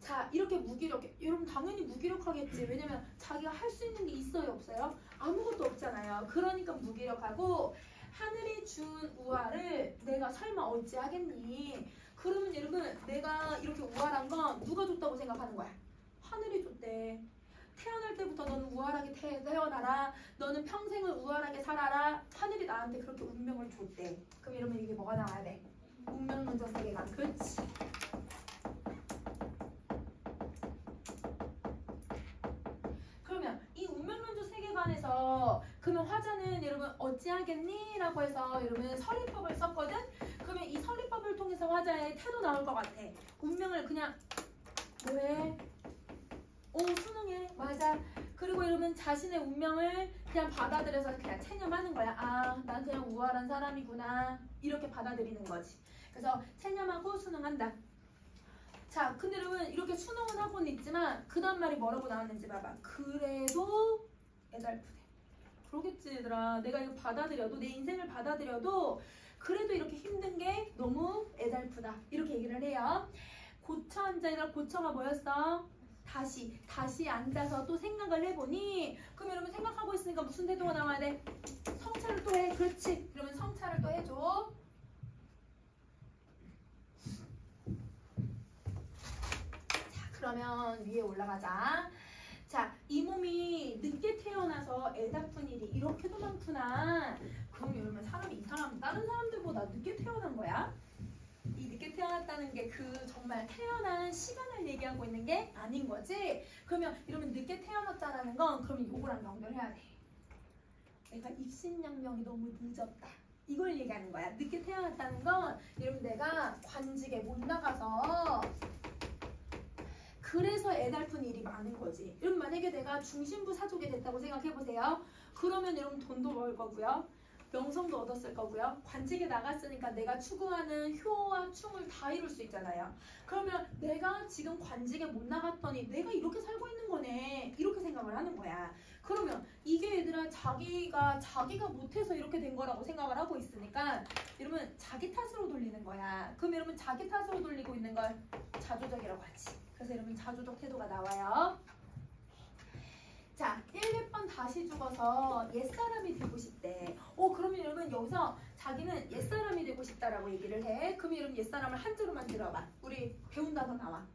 자, 이렇게 무기력해. 여러분 당연히 무기력하겠지. 왜냐면 자기가 할 수 있는 게 있어요, 없어요? 아무것도 없잖아요. 그러니까 무기력하고 하늘이 준 우화를 내가 설마 어찌하겠니? 그러면 여러분 내가 이렇게 우월한 건 누가 줬다고 생각하는 거야? 하늘이 줬대. 태어날 때부터 너는 우월하게 태어나라. 너는 평생을 우월하게 살아라. 하늘이 나한테 그렇게 운명을 줬대. 그럼 이러면 이게 뭐가 나와야 돼? 운명론적 세계관. 그렇지. 그러면 이 운명론적 세계관에서 그러면 화자는 여러분 어찌하겠니? 라고 해서 여러분 설리법을 썼거든? 그러면 이 설리법을 통해서 화자의 태도 나올 것 같아. 운명을 그냥 왜? 수능해. 맞아. 그리고 이러면 자신의 운명을 그냥 받아들여서 그냥 체념하는 거야. 아, 난 그냥 우월한 사람이구나. 이렇게 받아들이는 거지. 그래서 체념하고 수능한다. 자, 근데 여러분 이렇게 수능은 하고는 있지만 그 다음 말이 뭐라고 나왔는지 봐봐. 그래도 애달프대. 그러겠지 얘들아. 내가 이거 받아들여도 내 인생을 받아들여도 그래도 이렇게 힘든 게 너무 애달프다. 이렇게 얘기를 해요. 고쳐 앉아있다. 고쳐가 뭐였어? 다시 앉아서 또 생각을 해보니 그럼 여러분 생각하고 있으니까 무슨 태도가 나와야 돼? 성찰을 또 해. 그렇지. 그러면 성찰을 또 해줘. 자, 그러면 위에 올라가자. 자, 이 몸이 늦게 태어나서 애달픈 일이 이렇게도 많구나. 그럼 여러분 사람이 이 사람 다른 사람들보다 늦게 태어난 거야? 이 늦게 태어났다는 게 그 정말 태어난 시간을 얘기하고 있는 게 아닌 거지. 그러면 이러면 늦게 태어났다라는 건 그러면 요거랑 연결해야 돼. 내가 입신양명이 너무 늦었다. 이걸 얘기하는 거야. 늦게 태어났다는 건 여러분 내가 관직에 못 나가서 그래서 애달픈 일이 많은 거지. 여러분 만약에 내가 중심부 사족이 됐다고 생각해보세요. 그러면 여러분 돈도 벌 거고요. 명성도 얻었을 거고요. 관직에 나갔으니까 내가 추구하는 효와 충을 다 이룰 수 있잖아요. 그러면 내가 지금 관직에 못 나갔더니 내가 이렇게 살고 있는 거네. 이렇게 생각을 하는 거야. 그러면 이게 얘들아 자기가 못해서 이렇게 된 거라고 생각을 하고 있으니까 여러분 자기 탓으로 돌리는 거야. 그럼 여러분 자기 탓으로 돌리고 있는 걸 자조적이라고 하지. 그래서 여러분 자조적 태도가 나와요. 자, 1번 다시 죽어서 옛사람이 되고 싶대. 그러면 여러분 여기서 자기는 옛사람이 되고 싶다라고 얘기를 해. 그러면 여러분 옛사람을 한자로 만들어봐. 우리 배운 단어 나와.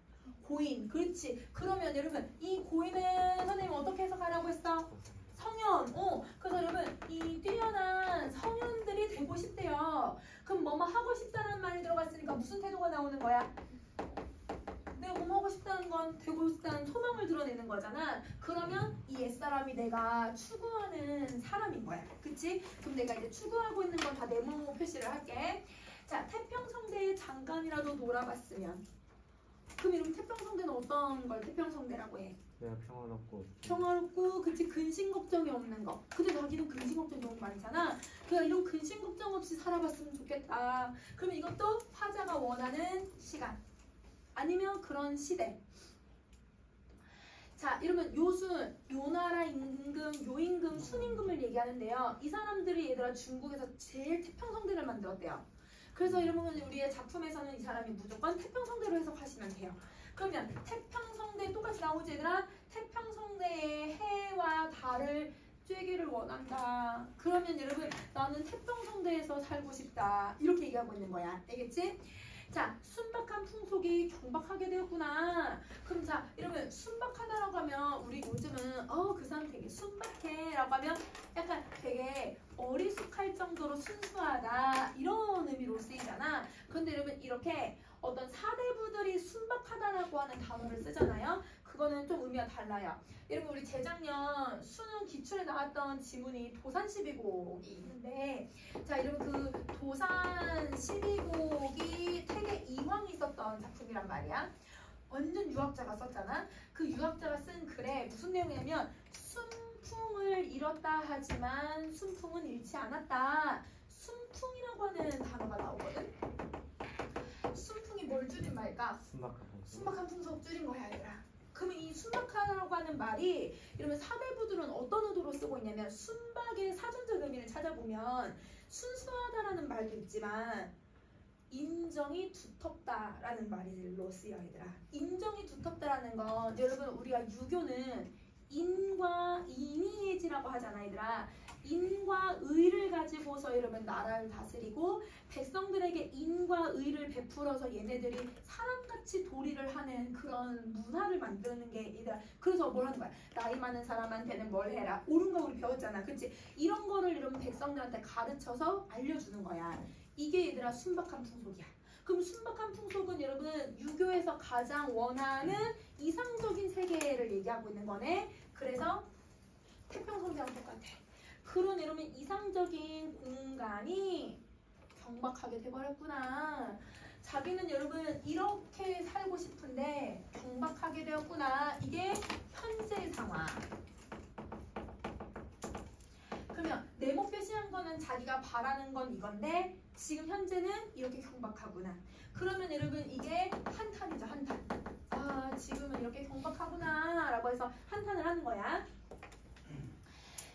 고인. 그렇지. 그러면 여러분 이 고인은 선생님 어떻게 해석하라고 했어? 성현. 그래서 여러분 이 뛰어난 성현들이 되고 싶대요. 그럼 뭐뭐 하고 싶다는 말이 들어갔으니까 무슨 태도가 나오는 거야? 내가 뭐 하고 싶다는 건 되고 싶다는 소망을 드러내는 거잖아. 그러면 이 옛사람이 내가 추구하는 사람인 거야. 그치? 그럼 내가 이제 추구하고 있는 건 다 네모 표시를 할게. 자, 태평성대에 잠깐이라도 놀아봤으면. 그럼 이러면 태평성대는 어떤 걸 태평성대라고 해? 내가 평화롭고 그치 근심 걱정이 없는 거. 근데 자기는 근심 걱정이 너무 많잖아. 그냥 이런 근심 걱정 없이 살아봤으면 좋겠다. 그러면 이것도 화자가 원하는 시간. 아니면 그런 시대. 자, 이러면 요순, 요나라 임금, 요임금, 순임금을 얘기하는데요. 이 사람들이 얘들아 중국에서 제일 태평성대를 만들었대요. 그래서 이러면 우리의 작품에서는 이 사람이 무조건 태평성대로 해석하시면 돼요. 그러면 태평성대 똑같이 나오지 얘들아? 태평성대의 해와 달을 쬐기를 원한다. 그러면 여러분 나는 태평성대에서 살고 싶다. 이렇게 얘기하고 있는 거야. 알겠지? 자, 순박한 풍속이 경박하게 되었구나. 그럼 자, 이러면 순박하다라고 하면 우리 요즘은 그 사람 되게 순박해 라고 하면 약간 되게 어리숙할 정도로 순수하다 이런 의미로 쓰이잖아. 근데 여러분 이렇게 어떤 사대부들이 순박하다라고 하는 단어를 쓰잖아요. 그거는 좀 의미가 달라요. 여러분 우리 재작년 수능 기출에 나왔던 지문이 도산 12곡이 있는데 자, 여러분 그 도산 12곡이 태계 이황이 썼던 작품이란 말이야. 완전 유학자가 썼잖아. 그 유학자가 쓴 글에 무슨 내용이냐면 순풍을 잃었다 하지만 순풍은 잃지 않았다. 순풍이라고 하는 단어가 나오거든. 순풍이 뭘 줄인 말까? 순박한 풍속 줄인 거야 얘들아. 그러면 이 순박하다고 하는 말이 이러면 사대부들은 어떤 의도로 쓰고 있냐면 순박의 사전적 의미를 찾아보면 순수하다라는 말도 있지만 인정이 두텁다라는 말로 쓰여 얘들아. 인정이 두텁다라는 건 여러분 우리가 유교는 인과 인의예지라고 하잖아 얘들아. 인과 의를 가지고서 여러분 나라를 다스리고 백성들에게 인과 의를 베풀어서 얘네들이 사람같이 도리를 하는 그런 문화를 만드는 게 얘들아. 그래서 뭘 하는 거야? 나이 많은 사람한테는 뭘 해라. 옳은 거 우리 배웠잖아. 그치? 이런 거를 여러분 백성들한테 가르쳐서 알려주는 거야. 이게 얘들아 순박한 풍속이야. 그럼 순박한 풍속은 여러분 유교에서 가장 원하는 이상적인 세계를 얘기하고 있는 거네. 그래서 태평성대랑 똑같아. 그런 여러분 이상적인 공간이 경박하게 돼버렸구나. 자기는 여러분 이렇게 살고 싶은데 경박하게 되었구나. 이게 현재 상황. 그러면 네모 표시한 거는 자기가 바라는 건 이건데 지금 현재는 이렇게 경박하구나. 그러면 여러분 이게 한탄이죠. 한탄. 아, 지금은 이렇게 경박하구나 라고 해서 한탄을 하는 거야.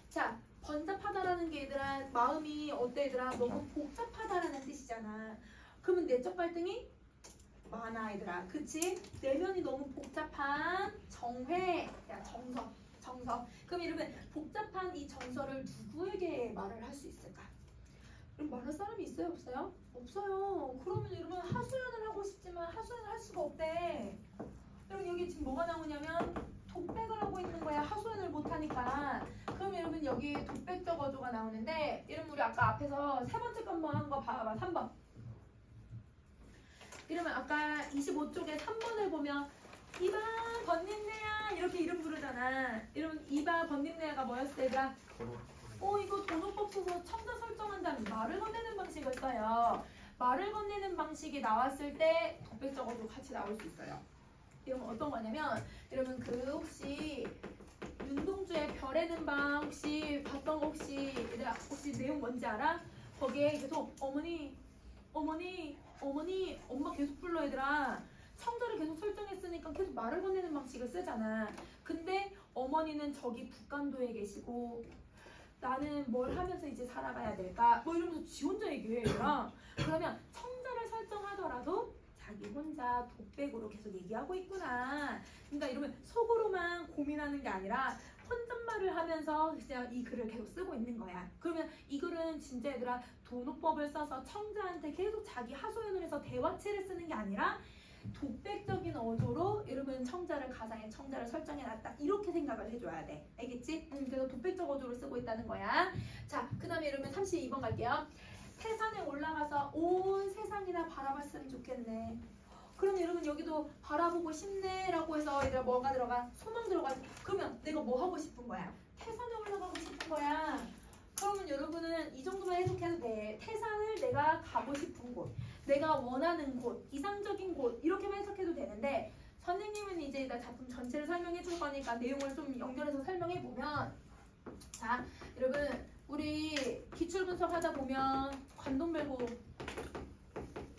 자, 번잡하다라는 게 얘들아 마음이 어때 얘들아? 너무 복잡하다라는 뜻이잖아. 그러면 내적 갈등이 많아 얘들아. 그치? 내면이 너무 복잡한 정회. 야, 정서. 그럼 여러분 복잡한 이 정서를 누구에게 말을 할 수 있을까? 그럼 말할 사람이 있어요? 없어요? 없어요. 그러면 여러분 하소연을 하고 싶지만 하소연을 할 수가 없대. 여러분 여기 지금 뭐가 나오냐면 독백을 하고 있는 거야. 하소연을 못하니까. 그럼 여러분 여기 독백적 어조가 나오는데 여러분 우리 아까 앞에서 세 번째 것만 한 거 봐봐. 3번. 이러면 아까 25쪽에 3번을 보면 이봐 번님네야 이렇게 이름 부르잖아. 이러면 이봐 번님네야가 뭐였어 얘들아? 이거 도노법 써서 청자 설정한다는 말을 건네는 방식을 써요. 말을 건네는 방식이 나왔을 때 독백적어도 같이 나올 수 있어요. 이러면 어떤 거냐면 여러분 그 혹시 윤동주의 별에는 방 혹시 봤던 거 혹시 얘들아 혹시 내용 뭔지 알아? 거기에 계속 어머니 엄마 계속 불러 얘들아. 청자를 계속 설정했으니까 계속 말을 건네는 방식을 쓰잖아. 근데 어머니는 저기 북간도에 계시고 나는 뭘 하면서 이제 살아가야 될까? 뭐 이러면서 지 혼자 얘기해 얘들아. 그러면 청자를 설정하더라도 자기 혼자 독백으로 계속 얘기하고 있구나. 그러니까 이러면 속으로만 고민하는 게 아니라 혼잣말을 하면서 그냥 이 글을 계속 쓰고 있는 거야. 그러면 이 글은 진짜 얘들아 도노법을 써서 청자한테 계속 자기 하소연을 해서 대화체를 쓰는 게 아니라 독백적인 어조로 여러분 청자를 가상의 청자를 설정해놨다 이렇게 생각을 해줘야 돼. 알겠지? 그래서 독백적 어조를 쓰고 있다는 거야. 자, 그 다음에 여러분 32번 갈게요. 태산에 올라가서 온 세상이나 바라봤으면 좋겠네. 그럼 여러분 여기도 바라보고 싶네 라고 해서 얘들아 뭐가 들어가? 소망 들어가. 그러면 내가 뭐 하고 싶은 거야? 태산에 올라가고 싶은 거야. 그러면 여러분은 이 정도만 해석해도 돼. 태산을 내가 가고 싶은 곳, 내가 원하는 곳, 이상적인 곳 이렇게만 해석해도 되는데 선생님은 이제 나 작품 전체를 설명해 줄 거니까 내용을 좀 연결해서 설명해 보면 자 여러분 우리 기출분석 하다 보면 관동별곡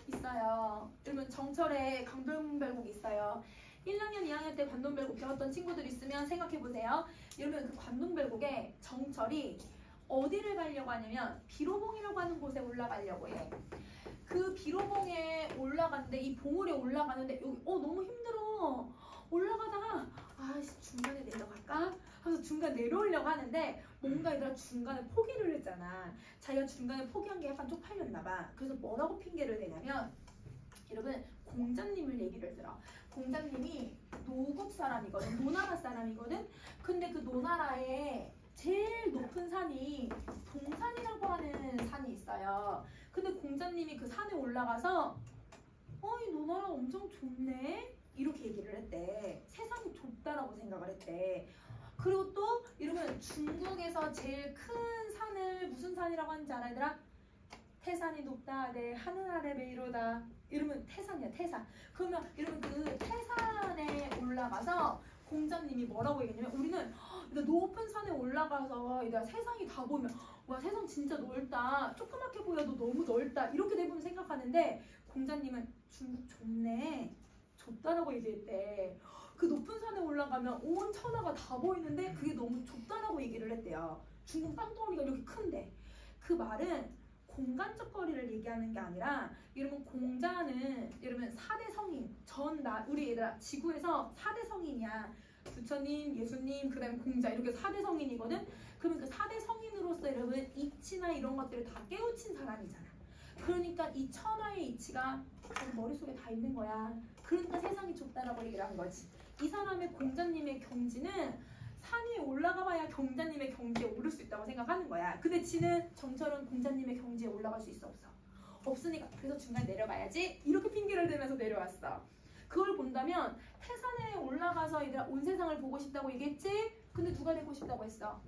있어요. 여러분 정철에 관동별곡 있어요. 1학년 2학년 때 관동별곡 배웠던 친구들 있으면 생각해 보세요. 여러분 그 관동별곡에 정철이 어디를 가려고 하냐면 비로봉이라고 하는 곳에 올라가려고 해. 그 비로봉에 올라갔는데 이 봉우리에 올라가는데 여기 너무 힘들어. 올라가다가 중간에 내려갈까? 하면서 중간 내려오려고 하는데 뭔가 얘들아 중간에 포기를 했잖아. 자기가 중간에 포기한 게 약간 쪽팔렸나 봐. 그래서 뭐라고 핑계를 대냐면 여러분 공자님을 얘기를 들어. 공자님이 노국 사람이거든. 노나라 사람이거든. 근데 그 노나라에 제일 높은 산이 동산이라고 하는 산이 있어요. 근데 공자님이 그 산에 올라가서 이 노나라 엄청 좁네? 이렇게 얘기를 했대. 세상이 좁다라고 생각을 했대. 그리고 또 이러면 중국에서 제일 큰 산을 무슨 산이라고 하는지 알아 얘들아? 태산이 높다. 네, 하늘 아래 메이로다. 이러면 태산이야 태산. 그러면 이러면 그 태산에 올라가서 공자님이 뭐라고 얘기했냐면 우리는 높은 산에 올라가서 세상이 다 보면 와 세상 진짜 넓다. 조그맣게 보여도 너무 넓다. 이렇게 대부분 생각하는데 공자님은 중국 좁네. 좁다라고 얘기했대. 그 높은 산에 올라가면 온 천하가 다 보이는데 그게 너무 좁다라고 얘기를 했대요. 중국 땅덩어리가 이렇게 큰데. 그 말은 공간적 거리를 얘기하는 게 아니라 여러분 공자는 여러분 4대 성인 우리 얘들아 지구에서 4대 성인이야. 부처님, 예수님, 그 다음에 공자 이렇게 4대 성인이거든. 그러면 그 4대 성인으로서 여러분 이치나 이런 것들을 다 깨우친 사람이잖아. 그러니까 이 천하의 이치가 머릿속에 다 있는 거야. 그러니까 세상이 좁다라고 얘기를 한 거지. 이 사람의 공자님의 경지는 산 위에 올라가 봐야 경자님의 경지에 오를 수 있다고 생각하는 거야. 근데 지는 정철은 공자님의 경지에 올라갈 수 있어 없어? 없으니까 그래서 중간에 내려가야지 이렇게 핑계를 대면서 내려왔어. 그걸 본다면 태산에 올라가서 얘들아 온 세상을 보고 싶다고 얘기했지? 근데 누가 되고 싶다고 했어?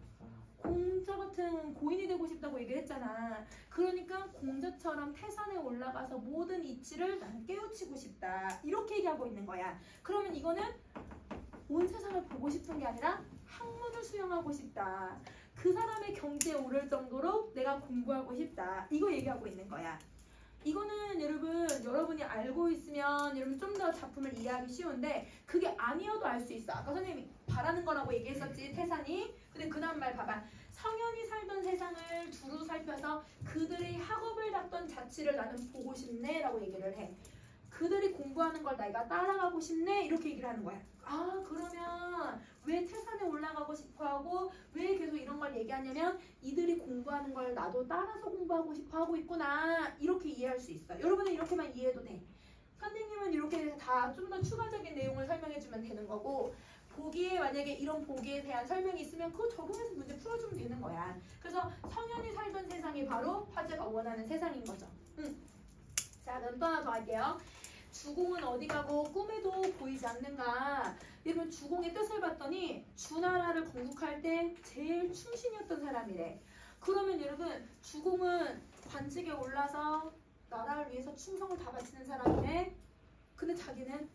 공자 같은 고인이 되고 싶다고 얘기를 했잖아. 그러니까 공자처럼 태산에 올라가서 모든 이치를 나는 깨우치고 싶다 이렇게 얘기하고 있는 거야. 그러면 이거는 온 세상을 보고 싶은 게 아니라 학문을 수용하고 싶다. 그 사람의 경지에 오를 정도로 내가 공부하고 싶다. 이거 얘기하고 있는 거야. 이거는 여러분이 알고 있으면 여러분 좀 더 작품을 이해하기 쉬운데 그게 아니어도 알 수 있어. 아까 선생님이 바라는 거라고 얘기했었지 태산이. 근데 그 다음 말 봐봐. 성현이 살던 세상을 두루 살펴서 그들의 학업을 닦던 자취를 나는 보고 싶네 라고 얘기를 해. 그들이 공부하는 걸 내가 따라가고 싶네 이렇게 얘기를 하는 거야. 그러면 왜 태산에 올라가고 싶어하고 왜 계속 이런 걸 얘기하냐면 이들이 공부하는 걸 나도 따라서 공부하고 싶어 하고 있구나 이렇게 이해할 수 있어. 여러분은 이렇게만 이해해도 돼. 선생님은 이렇게 다 좀 더 추가적인 내용을 설명해주면 되는 거고 보기에 만약에 이런 보기에 대한 설명이 있으면 그거 적용해서 문제 풀어주면 되는 거야. 그래서 성현이 살던 세상이 바로 화제가 원하는 세상인 거죠. 자 그럼 또 하나 더 할게요. 주공은 어디 가고 꿈에도 보이지 않는가. 여러분 주공의 뜻을 봤더니 주나라를 건국할 때 제일 충신이었던 사람이래. 그러면 여러분 주공은 관직에 올라서 나라를 위해서 충성을 다 바치는 사람이네. 근데 자기는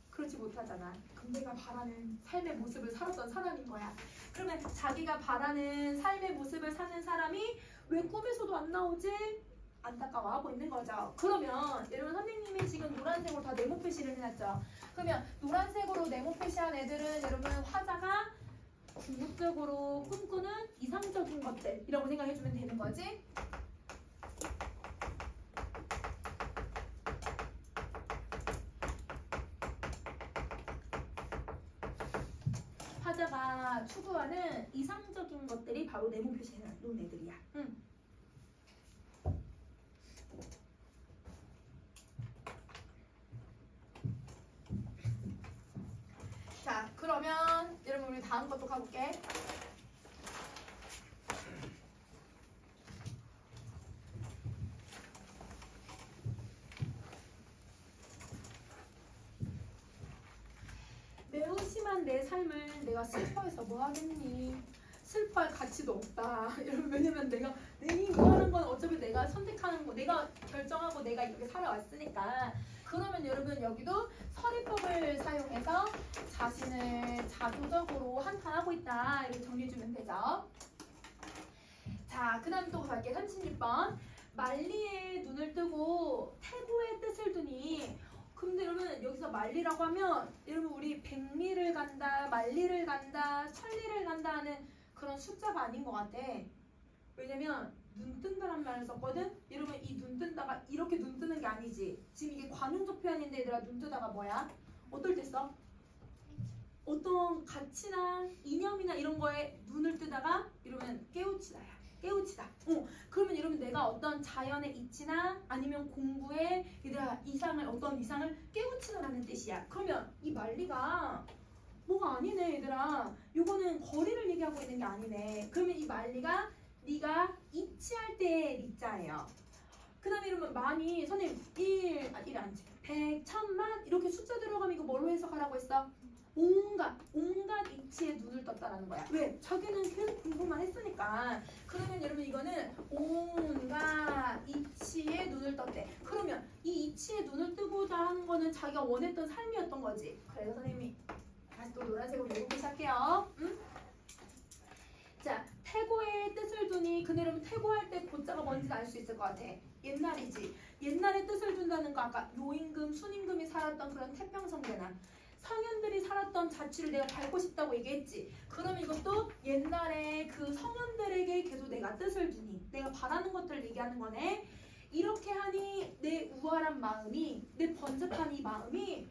그렇지 못하잖아. 그럼 내가 바라는 삶의 모습을 살았던 사람인 거야. 그러면 자기가 바라는 삶의 모습을 사는 사람이 왜 꿈에서도 안 나오지? 안타까워하고 있는 거죠. 그러면 여러분 선생님이 지금 노란색으로 다 네모 표시를 해놨죠. 그러면 노란색으로 네모 표시한 애들은 여러분 화자가 궁극적으로 꿈꾸는 이상적인 것들이라고 생각해주면 되는 거지. 화자가 추구하는 이상적인 것들이 바로 네모 표시해 놓은 애들이야. 자, 그러면 여러분 우리 다음 것도 가볼게. 매우 심한 내 삶을 내가 슬퍼해서 뭐 하겠니? 슬퍼할 가치도 없다. 여러분 왜냐면 내가 이거 하는 건 어차피 내가 선택하는 거, 내가 결정하고 내가 이렇게 살아왔으니까. 그러면 여러분 여기도 서리법을 사용해서 자신을 자조적으로 한탄하고 있다. 이렇게 정리해주면 되죠. 자, 그 다음 또 갈게요. 36번. 만리의 눈을 뜨고 태고의 뜻을 두니. 근데 여러분 여기서 만리라고 하면 여러분 우리 백리를 간다, 만리를 간다, 천리를 간다 하는 그런 숫자가 아닌 것 같아. 왜냐면 눈 뜬다란 말을 썼거든? 여러분 이 눈 뜬다가 이렇게 눈 뜨는 게 아니지. 지금 이게 관용적 표현인데 얘들아 눈 뜨다가 뭐야? 어떨 때 써? 어떤 가치나 이념이나 이런 거에 눈을 뜨다가 이러면 깨우치다야. 깨우치다. 그러면 여러분 내가 어떤 자연의 이치나 아니면 공부에 얘들아 어떤 이상을 깨우치다라는 뜻이야. 그러면 이 만리가 뭐가 아니네 얘들아. 요거는 거리를 얘기하고 있는 게 아니네. 그러면 이 만리가 네가 이치할 때의 리자예요. 그 다음에 이러면 많이 선생님 1 아니지 100, 1000만 이렇게 숫자 들어가면 이거 뭘로 해석하라고 했어? 온갖 이치에 눈을 떴다라는 거야. 왜? 자기는 계속 공부만 했으니까. 그러면 여러분 이거는 온갖 이치에 눈을 떴대. 그러면 이 이치에 눈을 뜨고자 하는 거는 자기가 원했던 삶이었던 거지. 그래서 선생님이 다시 또 노란색으로 읽고 시작해요. 자, 태고의 뜻을 두니. 근데 여러분 태고할 때 고자가 뭔지 알 수 있을 것 같아. 옛날이지. 옛날에 뜻을 둔다는 거 아까 노임금, 순임금이 살았던 그런 태평성대나 성현들이 살았던 자취를 내가 밟고 싶다고 얘기했지. 그럼 이것도 옛날에 그 성현들에게 계속 내가 뜻을 두니 내가 바라는 것들을 얘기하는 거네. 이렇게 하니 내 우월한 마음이, 내 번잡한 이 마음이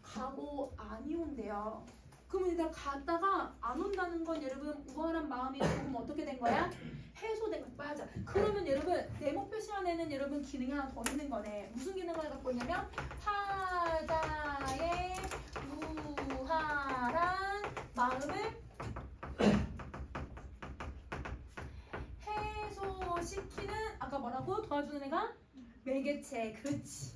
가고 아니 온대요. 그러면 일단 갔다가 안 온다는 건 여러분 우월한 마음이 조금 어떻게 된 거야? 해소된 거. 맞아. 그러면 여러분 네모 표시한 애는 여러분 기능이 하나 더 있는 거네. 무슨 기능을 갖고 있냐면 화자의 우월한 마음을 해소시키는 아까 뭐라고 도와주는 애가 매개체. 그렇지.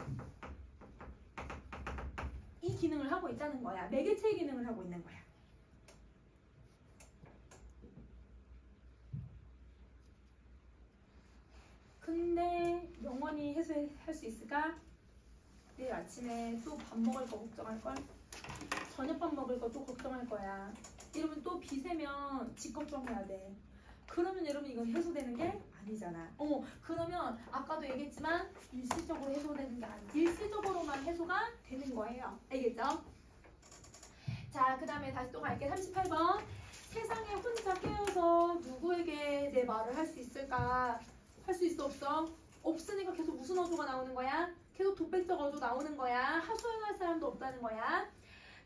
이 기능을 하고 있다는 거야. 매개체 기능을 하고 있는 거야. 근데 영원히 해소할 수 있을까? 내일 아침에 또 밥 먹을 거 걱정할걸? 저녁밥 먹을 거 또 걱정할 거야. 여러분 또 비세면 집 걱정해야 돼. 그러면 여러분 이건 해소되는 게 아니잖아. 그러면 아까도 얘기했지만 일시적으로 해소되는 게 아니야. 일시적으로만 해소가 되는 거예요. 알겠죠? 자, 그 다음에 다시 또 갈게. 38번. 세상에 혼자 깨어서 누구에게 내 말을 할 수 있을까? 할 수 있어 없어? 없으니까 계속 무슨 어조가 나오는 거야? 계속 독백적 어조 나오는 거야. 하소연할 사람도 없다는 거야.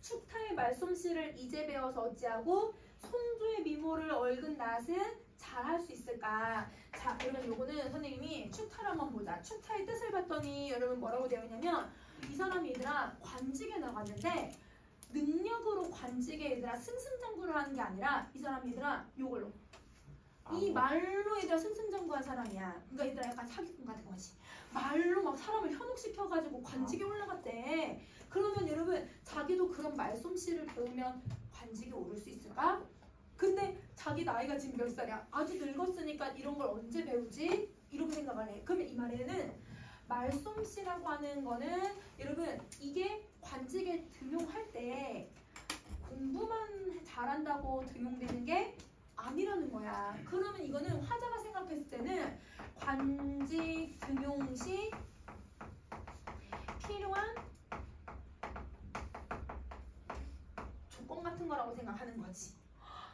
축타의 말솜씨를 이제 배워서 어찌하고 손주의 미모를 얽은 낯은 잘할 수 있을까? 자, 그러면 요거는 선생님이 축타를 한번 보자. 축타의 뜻을 봤더니 여러분 뭐라고 되어 있냐면 이 사람이 얘들아 관직에 나갔는데 능력으로 관직에 얘들아 승승장구를 하는 게 아니라 이 사람이 얘들아 요걸로 이 말로 얘들아 승승장구한 사람이야. 그러니까 얘들아 약간 사기꾼 같은 거지. 말로 막 사람을 현혹시켜가지고 관직에 올라갔대. 그러면 여러분 자기도 그런 말솜씨를 배우면 관직에 오를 수 있을까? 근데 자기 나이가 지금 몇 살이야? 아주 늙었으니까 이런 걸 언제 배우지? 이렇게 생각을 해. 그러면 이 말에는 말솜씨라고 하는 거는 여러분 이게 관직에 등용할 때 공부만 잘한다고 등용되는 게 아니라는 거야. 그러면 이거는 화자가 생각했을 때는 관직 등용 시 필요한 조건 같은 거라고 생각하는 거지.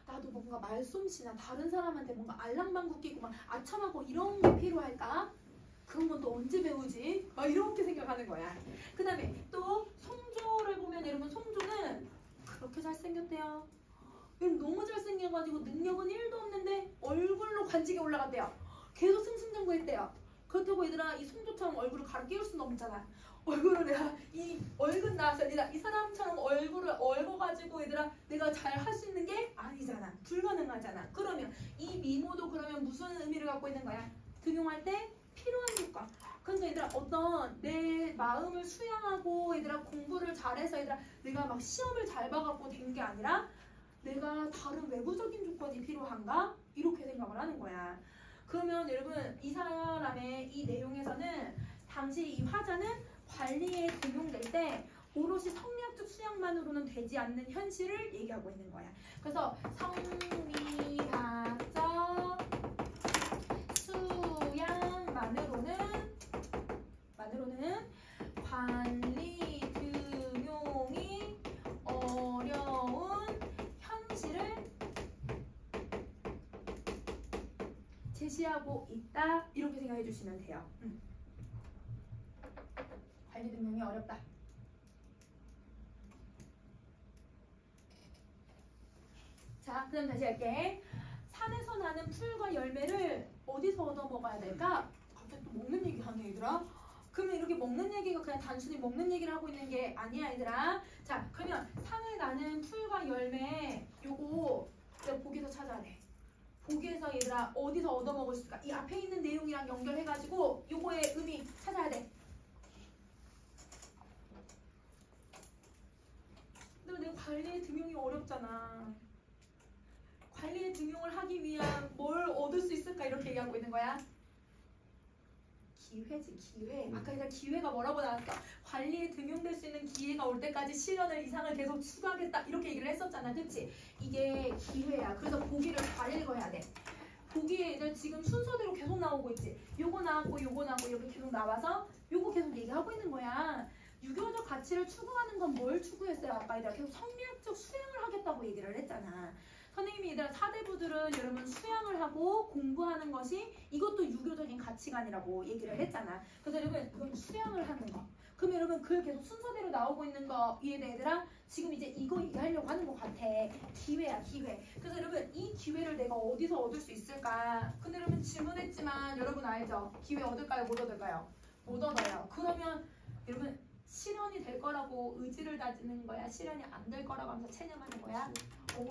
나도 뭔가 말솜씨나 다른 사람한테 뭔가 알랑방구 끼고 막 아첨하고 이런 게 필요할까? 그런 건 또 언제 배우지? 막 이렇게 생각하는 거야. 그 다음에 또 송조를 보면 여러분 송조는 그렇게 잘생겼대요. 너무 잘생겨가지고 능력은 1도 없는데 얼굴로 관직에 올라갔대요. 계속 승승장구했대요. 그렇다고 얘들아 이 송조처럼 얼굴을 가로 끼울 수는 없잖아. 얼굴을 내가 이 얼굴 나와서 이 사람처럼 얼굴을 얽어가지고 얘들아 내가 잘 할 수 있는 게 아니잖아. 불가능하잖아. 그러면 이 미모도 그러면 무슨 의미를 갖고 있는 거야? 등용할 때 필요한 조건. 그러니까 얘들아 어떤 내 마음을 수양하고 얘들아 공부를 잘해서 얘들아 내가 막 시험을 잘 봐갖고 된 게 아니라 내가 다른 외부적인 조건이 필요한가? 이렇게 생각을 하는 거야. 그러면 여러분 이 사람의 이 내용에서는 당시 이 화자는 관리에 등용될 때 오롯이 성리학적 수양만으로는 되지 않는 현실을 얘기하고 있는 거야. 그래서 성리학적 수양만으로는 관리 등용이 어려운 현실을 제시하고 있다. 이렇게 생각해 주시면 돼요. 관리 등용이 어렵다. 자, 그럼 다시 할게. 산에서 나는 풀과 열매를 어디서 얻어 먹어야 될까? 갑자기 또 먹는 얘기 하네 얘들아. 그러면 이렇게 먹는 얘기가 그냥 단순히 먹는 얘기를 하고 있는 게 아니야 얘들아. 자, 그러면 산에 나는 풀과 열매 요거 내가 보기에서 찾아야 돼. 보기에서 얘들아 어디서 얻어 먹을 수 있을까? 이 앞에 있는 내용이랑 연결해가지고 요거의 의미 찾아야 돼. 근데 내가 관리의 등용이 어렵잖아. 관리의 등용을 하기 위한 뭘 얻을 수 있을까? 이렇게 얘기하고 있는 거야. 기회지, 기회. 아까 얘가 기회가 뭐라고 나왔어? 관리에 등용될 수 있는 기회가 올 때까지 실현을 이상을 계속 추구하겠다. 이렇게 얘기를 했었잖아. 그치? 이게 기회야. 그래서 보기를 잘 읽어야 돼. 보기에 얘들 지금 순서대로 계속 나오고 있지. 요거 나왔고 요거 나왔고 이렇게 계속 나와서 요거 계속 얘기하고 있는 거야. 유교적 가치를 추구하는 건 뭘 추구했어요? 아까 얘들아 계속 성리학적 수양을 하겠다고 얘기를 했잖아. 선생님이 얘들아 사대부들은 여러분 수양을 하고 공부하는 것이 이것도 유교적인 가치관이라고 얘기를 했잖아. 그래서 여러분 그건 수양을 하는 거. 그럼 여러분 그 계속 순서대로 나오고 있는 거 이해돼 얘들아? 지금 이제 이거 얘기하려고 하는 것 같아. 기회야 기회. 그래서 여러분 이 기회를 내가 어디서 얻을 수 있을까? 근데 여러분 질문했지만 여러분 알죠? 기회 얻을까요? 못 얻을까요? 못 얻어요. 그러면 여러분 실현이 될 거라고 의지를 다지는 거야? 실현이 안 될 거라고 하면서 체념하는 거야?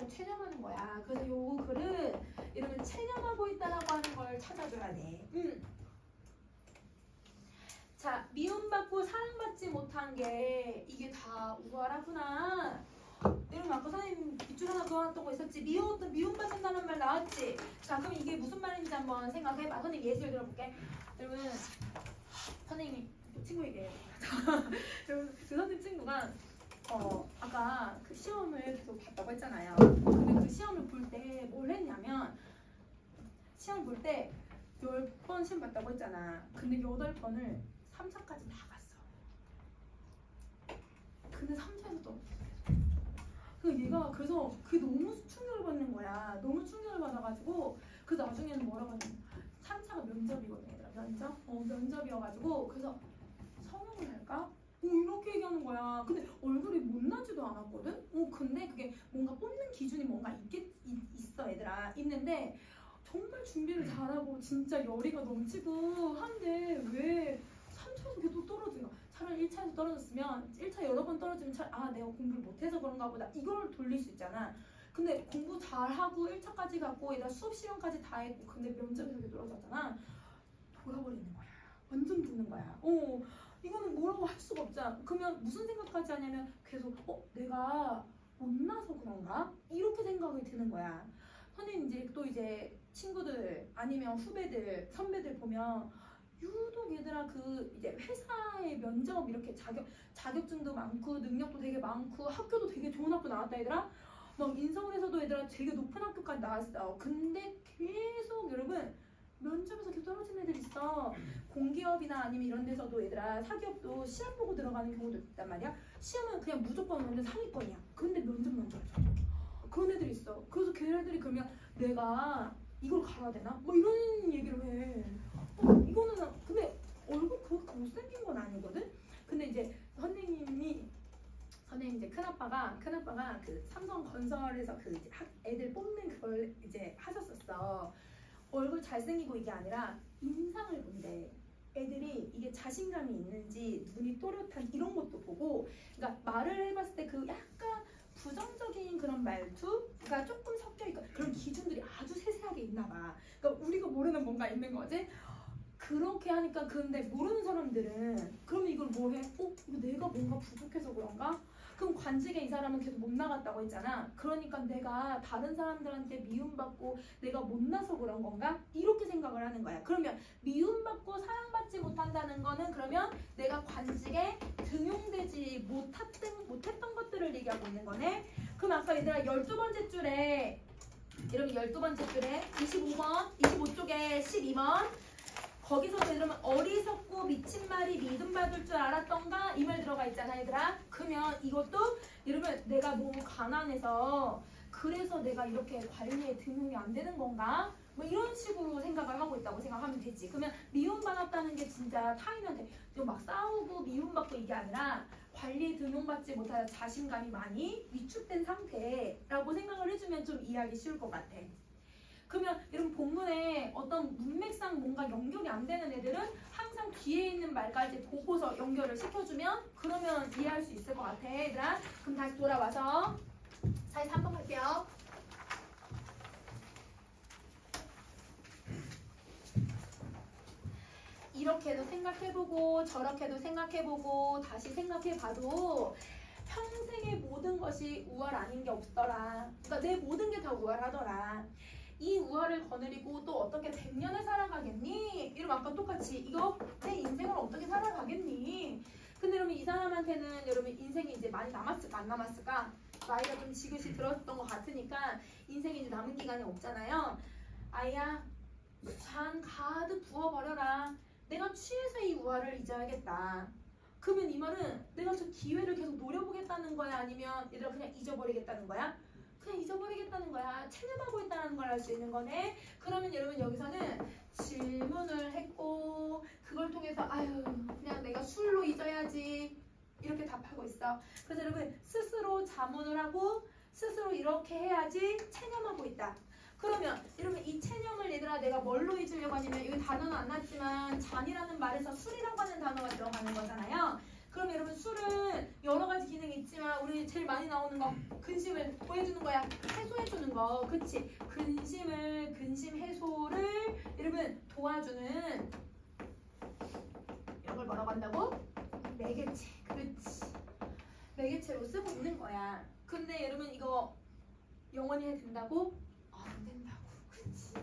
체념하는 거야. 그래서 요 글은 여러분 체념하고 있다라고 하는 걸 찾아줘야 돼. 자, 미움받고 사랑받지 못한 게 이게 다 우월하구나. 여러분 아까 선생님 밑줄 하나 그어놨던 거 있었지? 미움받는다는 말 나왔지? 자, 그럼 이게 무슨 말인지 한번 생각해봐. 선생님 예시를 들어볼게. 여러분 선생님이 친구 얘기해요. 여러분 그 선생님 친구가 아까 그 시험을 계속 봤다고 했잖아요. 근데 그 시험을 볼 때 뭘 했냐면 시험 볼 때 10번 시험 봤다고 했잖아. 근데 8번을 3차까지 다 갔어. 근데 3차에서 또 얘가 그래서 그게 너무 충격을 받는 거야. 너무 충격을 받아가지고 그 나중에는 뭐라고 하냐면 3차가 면접이거든 얘들아. 면접이어가지고 그래서 성형을 할까? 이렇게 얘기하는 거야. 근데 얼굴이 못나지도 않았거든? 근데 그게 뭔가 뽑는 기준이 뭔가 있어 얘들아. 있는데 정말 준비를 잘하고 진짜 열의가 넘치고 한데 왜 3차에서 계속 떨어지나? 차라리 1차에서 떨어졌으면 1차 여러 번 떨어지면 내가 공부를 못해서 그런가 보다 이걸 돌릴 수 있잖아. 근데 공부 잘하고 1차까지 갔고 얘들아 수업 시간까지 다 했고 근데 면접에서 이렇게 떨어졌잖아. 돌아버리는 거야. 완전 도는 거야. 이거는 뭐라고 할 수가 없잖아. 그러면 무슨 생각까지 하냐면 계속 내가 못나서 그런가? 이렇게 생각이 드는 거야. 선생님 이제 또 이제 친구들 아니면 후배들 선배들 보면 유독 얘들아 그 이제 회사의 면접 이렇게 자격증도 많고 능력도 되게 많고 학교도 되게 좋은 학교 나왔다 얘들아. 막 인서울에서도 얘들아 되게 높은 학교까지 나왔어. 근데 계속 여러분 면접에서 계속 떨어진 애들 있어. 공기업이나 아니면 이런 데서도 얘들아 사기업도 시험 보고 들어가는 경우도 있단 말이야. 시험은 그냥 무조건 오는데 상위권이야. 근데 면접만 잘 쳐. 그런 애들 있어. 그래서 걔네들이 그러면 내가 이걸 갈아야 되나? 뭐 이런 얘기를 해. 이거는 근데 얼굴 그렇게 못생긴 건 아니거든? 근데 이제 선생님 이제 큰아빠가 그 삼성건설에서 그 이제 애들 뽑는 그걸 이제 하셨었어. 얼굴 잘생기고 이게 아니라 인상을 본대. 애들이 이게 자신감이 있는지 눈이 또렷한 이런 것도 보고, 그러니까 말을 해봤을 때 그 약간 부정적인 그런 말투가 조금 섞여 있고 그런 기준들이 아주 세세하게 있나 봐. 그러니까 우리가 모르는 뭔가 있는 거지. 그렇게 하니까 근데 모르는 사람들은 그러면 이걸 뭐 해? 이거 내가 뭔가 부족해서 그런가? 그럼 관직에 이 사람은 계속 못 나갔다고 했잖아. 그러니까 내가 다른 사람들한테 미움받고 내가 못나서 그런 건가? 이렇게 생각을 하는 거야. 그러면 미움받고 사랑받지 못한다는 거는 그러면 내가 관직에 등용되지 못했던 것들을 얘기하고 있는 거네. 그럼 아까 얘들아 12번째 줄에 여러분 12번째 줄에 25번 25쪽에 12번 거기서도 이러면 어리석고 미친 말이 믿음받을 줄 알았던가 이 말 들어가 있잖아 얘들아. 그러면 이것도 여러분 내가 너무 가난해서 그래서 내가 이렇게 관리에 등용이 안 되는 건가? 뭐 이런 식으로 생각을 하고 있다고 생각하면 되지. 그러면 미움받았다는 게 진짜 타인한테 막 싸우고 미움받고 이게 아니라 관리에 등용받지 못하여 자신감이 많이 위축된 상태라고 생각을 해주면 좀 이해하기 쉬울 것 같아. 그러면 여러분 본문에 어떤 문맥상 뭔가 연결이 안 되는 애들은 항상 뒤에 있는 말까지 보고서 연결을 시켜주면 그러면 이해할 수 있을 것 같아 얘들아. 그럼 다시 돌아와서 43번 할게요. 이렇게도 생각해보고 저렇게도 생각해보고 다시 생각해봐도 평생의 모든 것이 우월 아닌 게 없더라. 그러니까 내 모든 게 다 우월하더라. 이 우월을 거느리고 또 어떻게 100년을 살아가겠니? 이러면 아까 똑같이 이거 내 인생을 어떻게 살아가겠니? 근데 여러분 이 사람한테는 여러분 인생이 이제 많이 남았을까 안 남았을까? 나이가 좀 지긋이 들었던 것 같으니까 인생이 이제 남은 기간이 없잖아요. 아이야 잔 가득 부어버려라. 내가 취해서 이 우월을 잊어야겠다. 그러면 이 말은 내가 저 기회를 계속 노려보겠다는 거야? 아니면 얘들아 그냥 잊어버리겠다는 거야? 그냥 잊어버리겠다는 거야. 체념하고 있다는 걸 알 수 있는 거네. 그러면 여러분 여기서는 질문을 했고 그걸 통해서 아유 그냥 내가 술로 잊어야지 이렇게 답하고 있어. 그래서 여러분 스스로 자문을 하고 스스로 이렇게 해야지 체념하고 있다. 그러면 여러분 이 체념을 얘들아 내가 뭘로 잊으려고 하냐면 여기 단어는 안 났지만 잔이라는 말에서 술이라고 하는 단어가 들어가는 거잖아요. 그럼 여러분 술은 여러 가지 기능이 있지만 우리 제일 많이 나오는 거 근심을 뭐 해주는 거야? 해소해주는 거. 그치? 근심 해소를 여러분 도와주는 이걸 뭐라고 한다고? 매개체. 그렇지. 매개체로 쓰고 있는 거야. 근데 여러분 이거 영원히 해야 된다고? 안 된다고. 그렇지.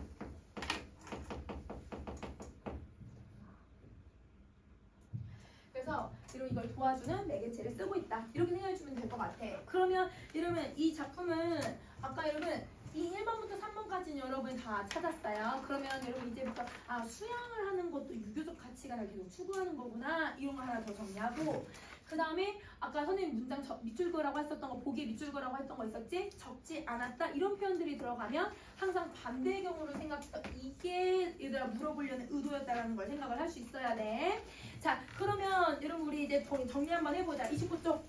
그래서 여러분 이걸 도와주는 매개체를 쓰고 있다. 이렇게 생각해주면 될 것 같아. 그러면 여러분 이 작품은 아까 여러분 이 1번부터 3번까지는 여러분 다 찾았어요. 그러면 여러분 이제부터 수양을 하는 것도 유교적 가치관을 계속 추구하는 거구나. 이런 거 하나 더 정리하고 그 다음에 아까 선생님 문장 밑줄 그라고 했었던 거 보기에 밑줄 그라고 했던 거 있었지? 적지 않았다 이런 표현들이 들어가면 항상 반대의 경우를 생각해서 이게 얘들아 물어보려는 의도였다라는 걸 생각을 할 수 있어야 돼. 자 그러면 여러분 우리 이제 정리 한번 해보자. 29쪽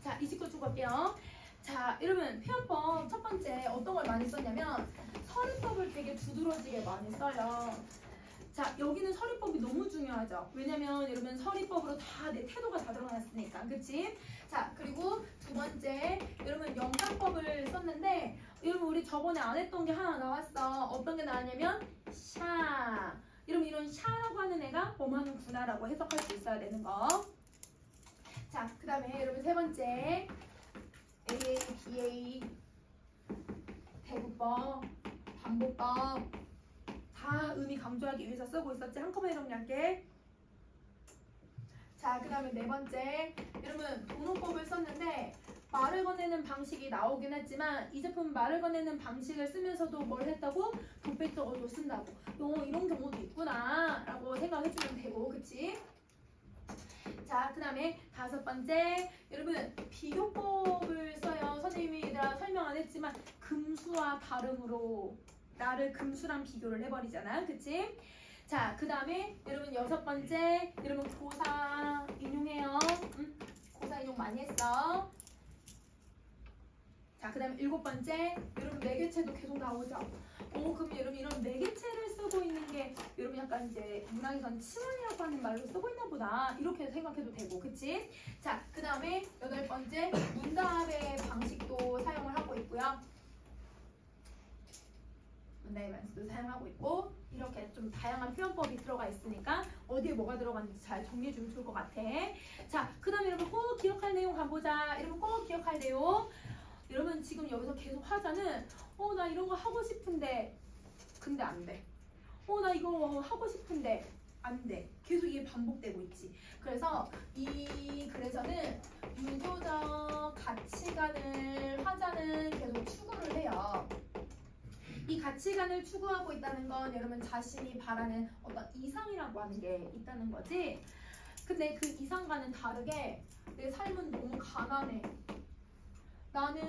자 29쪽 갈게요. 자 여러분 표현법 첫 번째 어떤 걸 많이 썼냐면 서류 서리법을 되게 두드러지게 많이 써요. 자, 여기는 서리법이 너무 중요하죠. 왜냐면 여러분 서리법으로 다 내 태도가 다 들어갔으니까. 그치? 자, 그리고 두 번째, 여러분 영장법을 썼는데 여러분 우리 저번에 안 했던 게 하나 나왔어. 어떤 게 나왔냐면 샤. 여러분 이런 샤라고 하는 애가 뭐하는구나라고 해석할 수 있어야 되는 거. 자, 그 다음에 여러분 세 번째 AA, BA, 대구법, 반복법 다 의미 강조하기 위해서 쓰고 있었지. 한꺼번에 정리할게. 자, 그 다음에 네 번째, 여러분 도노법을 썼는데 말을 건네는 방식이 나오긴 했지만 이 제품 말을 건네는 방식을 쓰면서도 뭘 했다고? 독백적어도 쓴다고. 이런 경우도 있구나 라고 생각해주면 되고, 그치? 자, 그 다음에 다섯 번째, 여러분 비교법을 써요. 선생님이 얘들아 설명 안 했지만 금수와 다름으로 나를 금수랑 비교를 해버리잖아. 그치? 자, 그 다음에 여러분 여섯 번째, 여러분 고사 인용해요. 고사 인용 많이 했어. 자, 그 다음에 일곱 번째, 여러분 매개체도 계속 나오죠. 그럼 여러분 이런 매개체를 쓰고 있는 게 여러분 약간 이제 문학에선 치환이라고 하는 말로 쓰고 있나 보다 이렇게 생각해도 되고, 그치? 자, 그 다음에 여덟 번째, 문답의 방식도 사용을 하고 있고요. 문답의 방식도 사용하고 있고 이렇게 좀 다양한 표현법이 들어가 있으니까 어디에 뭐가 들어갔는지 잘 정리해주면 좋을 것 같아. 자, 그 다음에 여러분 꼭 기억할 내용 가보자. 여러분 꼭 기억할 내용. 여러분 지금 여기서 계속 하자는 나 이런 거 하고 싶은데 근데 안 돼. 나 이거 하고 싶은데 안 돼. 계속 이게 반복되고 있지. 그래서 이 글에서는 유교적 가치관을 화자는 계속 추구를 해요. 이 가치관을 추구하고 있다는 건 여러분 자신이 바라는 어떤 이상이라고 하는 게 있다는 거지. 근데 그 이상과는 다르게 내 삶은 너무 가난해. 나는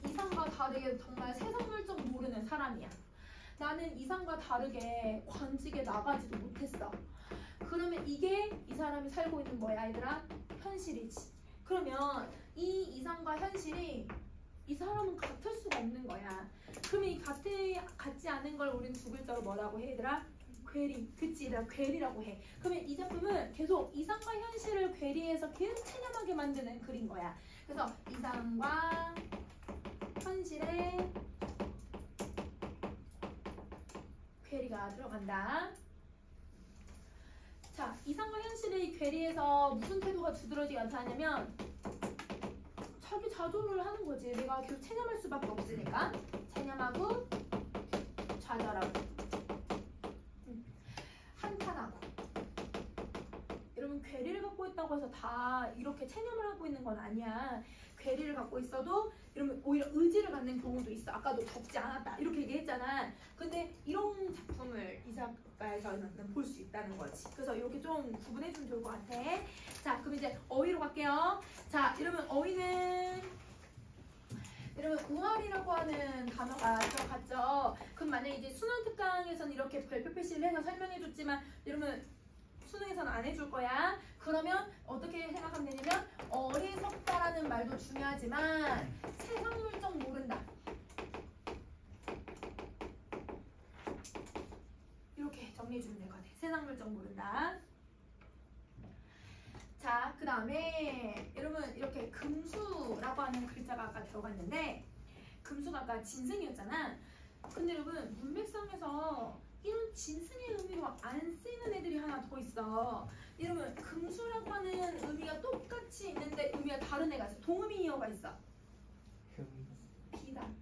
이상과 다르게 정말 세상을 좀 모르는 사람이야. 나는 이상과 다르게 관직에 나가지도 못했어. 그러면 이게 이 사람이 살고 있는 뭐야, 얘들아? 현실이지. 그러면 이 이상과 현실이 이 사람은 같을 수가 없는 거야. 그러면 이 같지 않은 걸 우리는 두 글자로 뭐라고 해, 얘들아? 괴리. 그치, 얘들아, 괴리라고 해. 그러면 이 작품은 계속 이상과 현실을 괴리해서 계속 체념하게 만드는 글인 거야. 그래서 이상과 현실의 괴리가 들어간다. 자, 이상과 현실의 괴리에서 무슨 태도가 두드러지게 나타나냐면 자기 자존을 하는 거지. 내가 계속 체념할 수밖에 없으니까. 체념하고 좌절하고 한탄하고. 여러분 괴리를 갖고 있다고 해서 다 이렇게 체념을 하고 있는 건 아니야. 괴리를 갖고 있어도 여러분 오히려 의지를 갖는 경우도 있어. 아까도 적지 않았다 이렇게 얘기했잖아. 근데 이런 작품을 이 작가에서는 볼 수 있다는 거지. 그래서 이렇게 좀 구분해주면 좋을 것 같아. 자, 그럼 이제 어휘로 갈게요. 자, 여러분 어휘는 여러분 우월이라고 하는 단어가 들어갔죠. 그럼 만약에 이제 수능 특강에서는 이렇게 별표 표시를 해서 설명해줬지만 여러분 수능에서는 안 해줄 거야. 그러면 어떻게 생각하면 되냐면 어리석다라는 말도 중요하지만 세상 물정 모른다. 이렇게 정리해주면 될 것 같아. 세상 물정 모른다. 자, 그 다음에 여러분 이렇게 금수라고 하는 글자가 아까 들어갔는데 금수가 아까 진승이었잖아. 근데 여러분 문맥상에서 이런 진승의 의미로 안 쓰이는 애들이 하나 더 있어. 여러분 금수라고 하는 의미가 똑같이 있는데 의미가 다른 애가 있어. 동의어가 있어. 비단.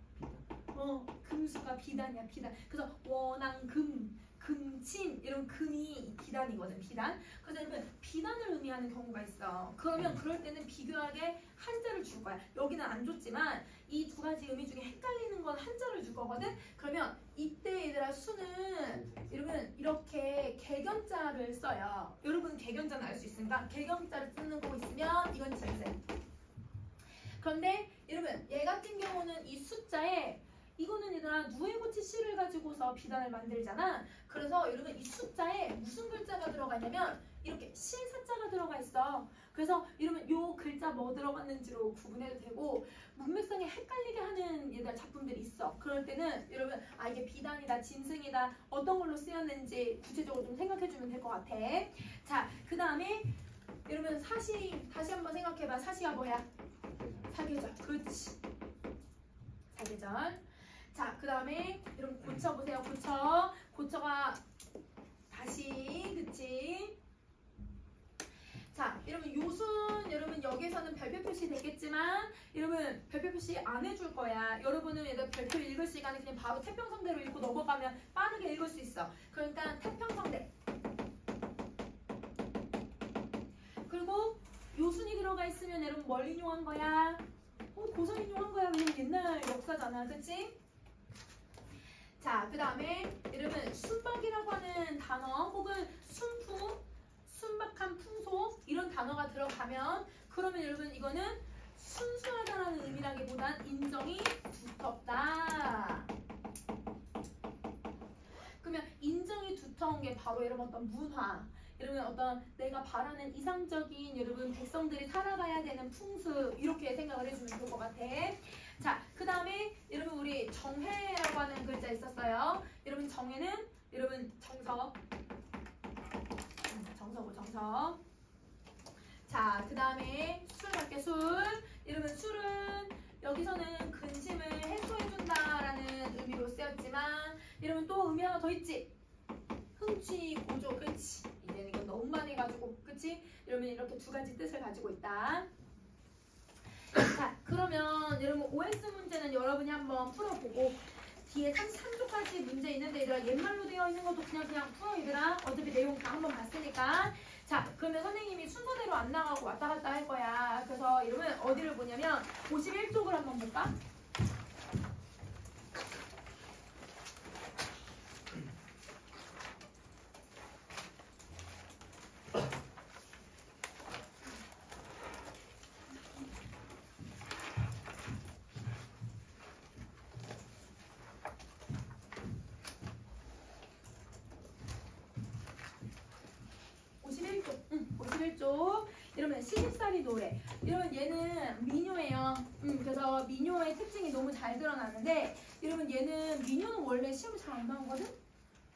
금수가 비단이야, 비단. 그래서 원앙금, 금친 이런 금이 비단이거든, 비단. 그래서 여러분 비단을 의미하는 경우가 있어. 그러면 그럴 때는 비교하게 한자를 줄 거야. 여기는 안 줬지만 이 두 가지 의미 중에 헷갈리는 건 한자를 줄 거거든. 그러면 이때 얘들아 수는 여러분 이렇게 개견자를 써요. 여러분 개견자는 알 수 있으니까 개견자를 쓰는 거 있으면 이건 진승. 그런데 여러분 얘 같은 경우는 이 숫자에 이거는 얘들아 누에고치 씨를 가지고서 비단을 만들잖아. 그래서 여러분 이 숫자에 무슨 글자가 들어가냐면 이렇게 실사자가 들어가 있어. 그래서 이러면 요 글자 뭐 들어갔는지로 구분해도 되고 문맥성에 헷갈리게 하는 얘들 작품들이 있어. 그럴 때는 여러분 아 이게 비단이다 짐승이다 어떤 걸로 쓰였는지 구체적으로 좀 생각해주면 될 것 같아. 자, 그 다음에 여러분 사시 다시 한번 생각해봐. 사시가 뭐야? 사계절. 그렇지. 사계절. 자, 그 다음에 여러분 고쳐 보세요. 고쳐가 다시 그치? 자, 여러분 요순 여러분 여기서는 별표 표시 됐겠지만 여러분 별표 표시 안 해줄 거야. 여러분은 얘들 별표 읽을 시간에 그냥 바로 태평성대로 읽고 넘어가면 빠르게 읽을 수 있어. 그러니까 태평성대. 그리고 요순이 들어가 있으면 여러분 뭘 인용한 거야? 고선 인용한 거야. 왜냐면 옛날 역사잖아. 그치? 자, 그 다음에 여러분 순박이라고 하는 단어 혹은 순풍, 순박한 풍속 이런 단어가 들어가면 그러면 여러분 이거는 순수하다라는 의미라기보단 인정이 두텁다. 그러면 인정이 두터운 게 바로 여러분 어떤 문화 여러분 어떤 내가 바라는 이상적인 여러분 백성들이 살아가야 되는 풍습 이렇게 생각을 해주면 좋을 것 같아. 자, 그 다음에 여러분 우리 정해라고 하는 글자 있었어요. 여러분 정해는 여러분 정석. 정석. 자, 그 다음에 술 갈게 술. 여러분 술은 여기서는 근심을 해소해준다라는 의미로 쓰였지만 여러분 또 의미 하나 더 있지? 흥취 고조. 그치? 이제는 이건 너무 많이 해가지고 그치? 여러분 이렇게 두 가지 뜻을 가지고 있다. 자, 그러면 여러분 OS 문제는 여러분이 한번 풀어보고 뒤에 33조까지 문제 있는데 얘들아 옛말로 되어 있는 것도 그냥 풀어 얘들아. 어차피 내용 다 한번 봤으니까. 자, 그러면 선생님이 순서대로 안 나가고 왔다 갔다 할 거야. 그래서 이러면 어디를 보냐면 51쪽을 한번 볼까? 이러면 시집살이 노래. 이러면 얘는 민요예요. 그래서 민요의 특징이 너무 잘 드러나는데 여러분 얘는 민요는 원래 시험에 잘 안 나오거든?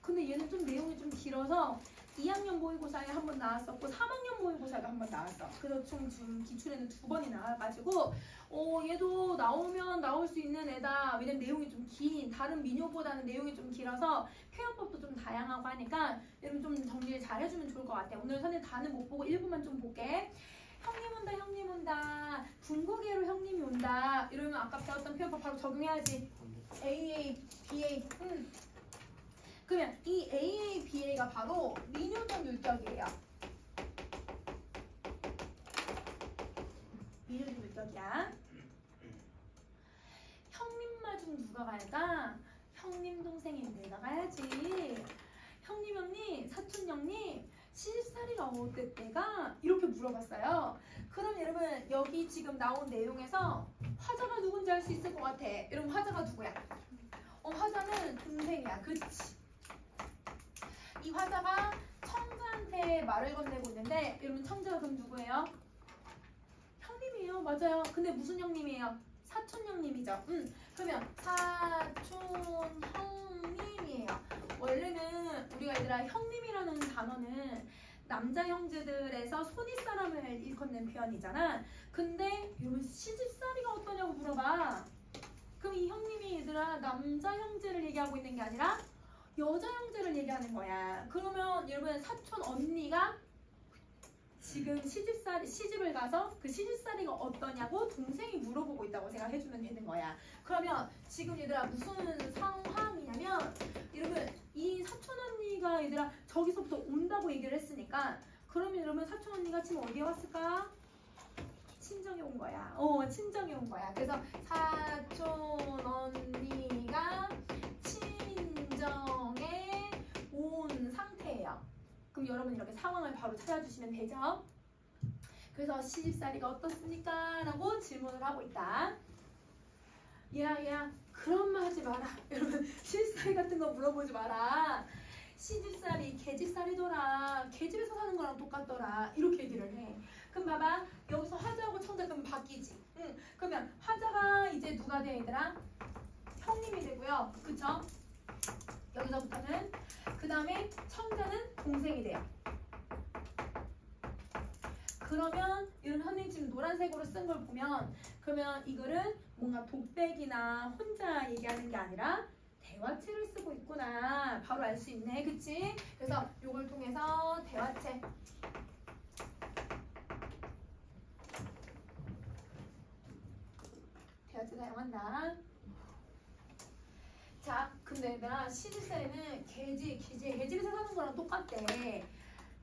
근데 얘는 좀 내용이 좀 길어서 2학년 모의고사에 한 번 나왔었고 3학년 모의고사에도 한 번 나왔어. 그래서 총 지금 기출에는 2번이 나와가지고 얘도 나오면 나올 수 있는 애다. 왜냐면 내용이 좀 긴 다른 민요보다는 내용이 좀 길어서 표현법도 좀 다양하고 하니까 여러분 좀 정리를 잘 해주면 좋을 것 같아. 오늘 선생님 다는 못 보고 일부만 좀 볼게. 형님 온다. 분고개로 형님이 온다. 이러면 아까 배웠던 표현법 바로 적용해야지. AA, BA. 그러면 이 AA, BA가 바로 민요적 율격이에요. 민요적 율격이야. 형님 마중 누가 갈까? 형님 동생인 내가 가야지. 형님, 사촌 형님, 시집살이가 어땠대가? 이렇게 물어봤어요. 그럼 여러분 여기 지금 나온 내용에서 화자가 누군지 알 수 있을 것 같아. 여러분 화자가 누구야? 화자는 동생이야. 그치? 이 화자가 청자한테 말을 건네고 있는데 여러분 청자가 그럼 누구예요? 형님이에요. 맞아요. 근데 무슨 형님이에요? 사촌 형님이죠. 그러면 사촌 형님이에요. 원래는 우리가 얘들아 형님이라는 단어는 남자 형제들에서 손윗사람을 일컫는 표현이잖아. 근데 여러분 시집살이가 어떠냐고 물어봐. 그럼 이 형님이 얘들아 남자 형제를 얘기하고 있는 게 아니라 여자 형제를 얘기하는 거야. 그러면 여러분 사촌 언니가 지금 시집을 가서 그 시집살이가 어떠냐고 동생이 물어보고 있다고 생각해주면 되는 거야. 그러면 지금 얘들아 무슨 상황이냐면 여러분 이 사촌 언니가 얘들아 저기서부터 온다고 얘기를 했으니까 그러면 여러분 사촌 언니가 지금 어디에 왔을까? 친정에 온 거야. 친정에 온 거야. 그래서 사촌 언니가 친정에 온 상태예요. 그럼 여러분 이렇게 상황을 바로 찾아주시면 되죠. 그래서 시집살이가 어떻습니까? 라고 질문을 하고 있다. 얘야 그런 말 하지 마라. 여러분 시집살이 같은 거 물어보지 마라. 시집살이 개집살이더라. 개집에서 사는 거랑 똑같더라. 이렇게 얘기를 해. 그럼 봐봐. 여기서 화자하고 청자 그럼 바뀌지. 그러면 화자가 이제 누가 돼 얘들아? 형님이 되고요. 그쵸? 여기서부터는 그 다음에 청자는 동생이 돼요. 그러면 이런 선생님 지금 노란색으로 쓴 걸 보면 그러면 이거는 뭔가 독백이나 혼자 얘기하는 게 아니라 대화체를 쓰고 있구나. 바로 알 수 있네. 그치? 그래서 이걸 통해서 대화체. 대화체 사용한다. 자, 근데 얘들아 시집살이는 계집에서 사는 거랑 똑같대.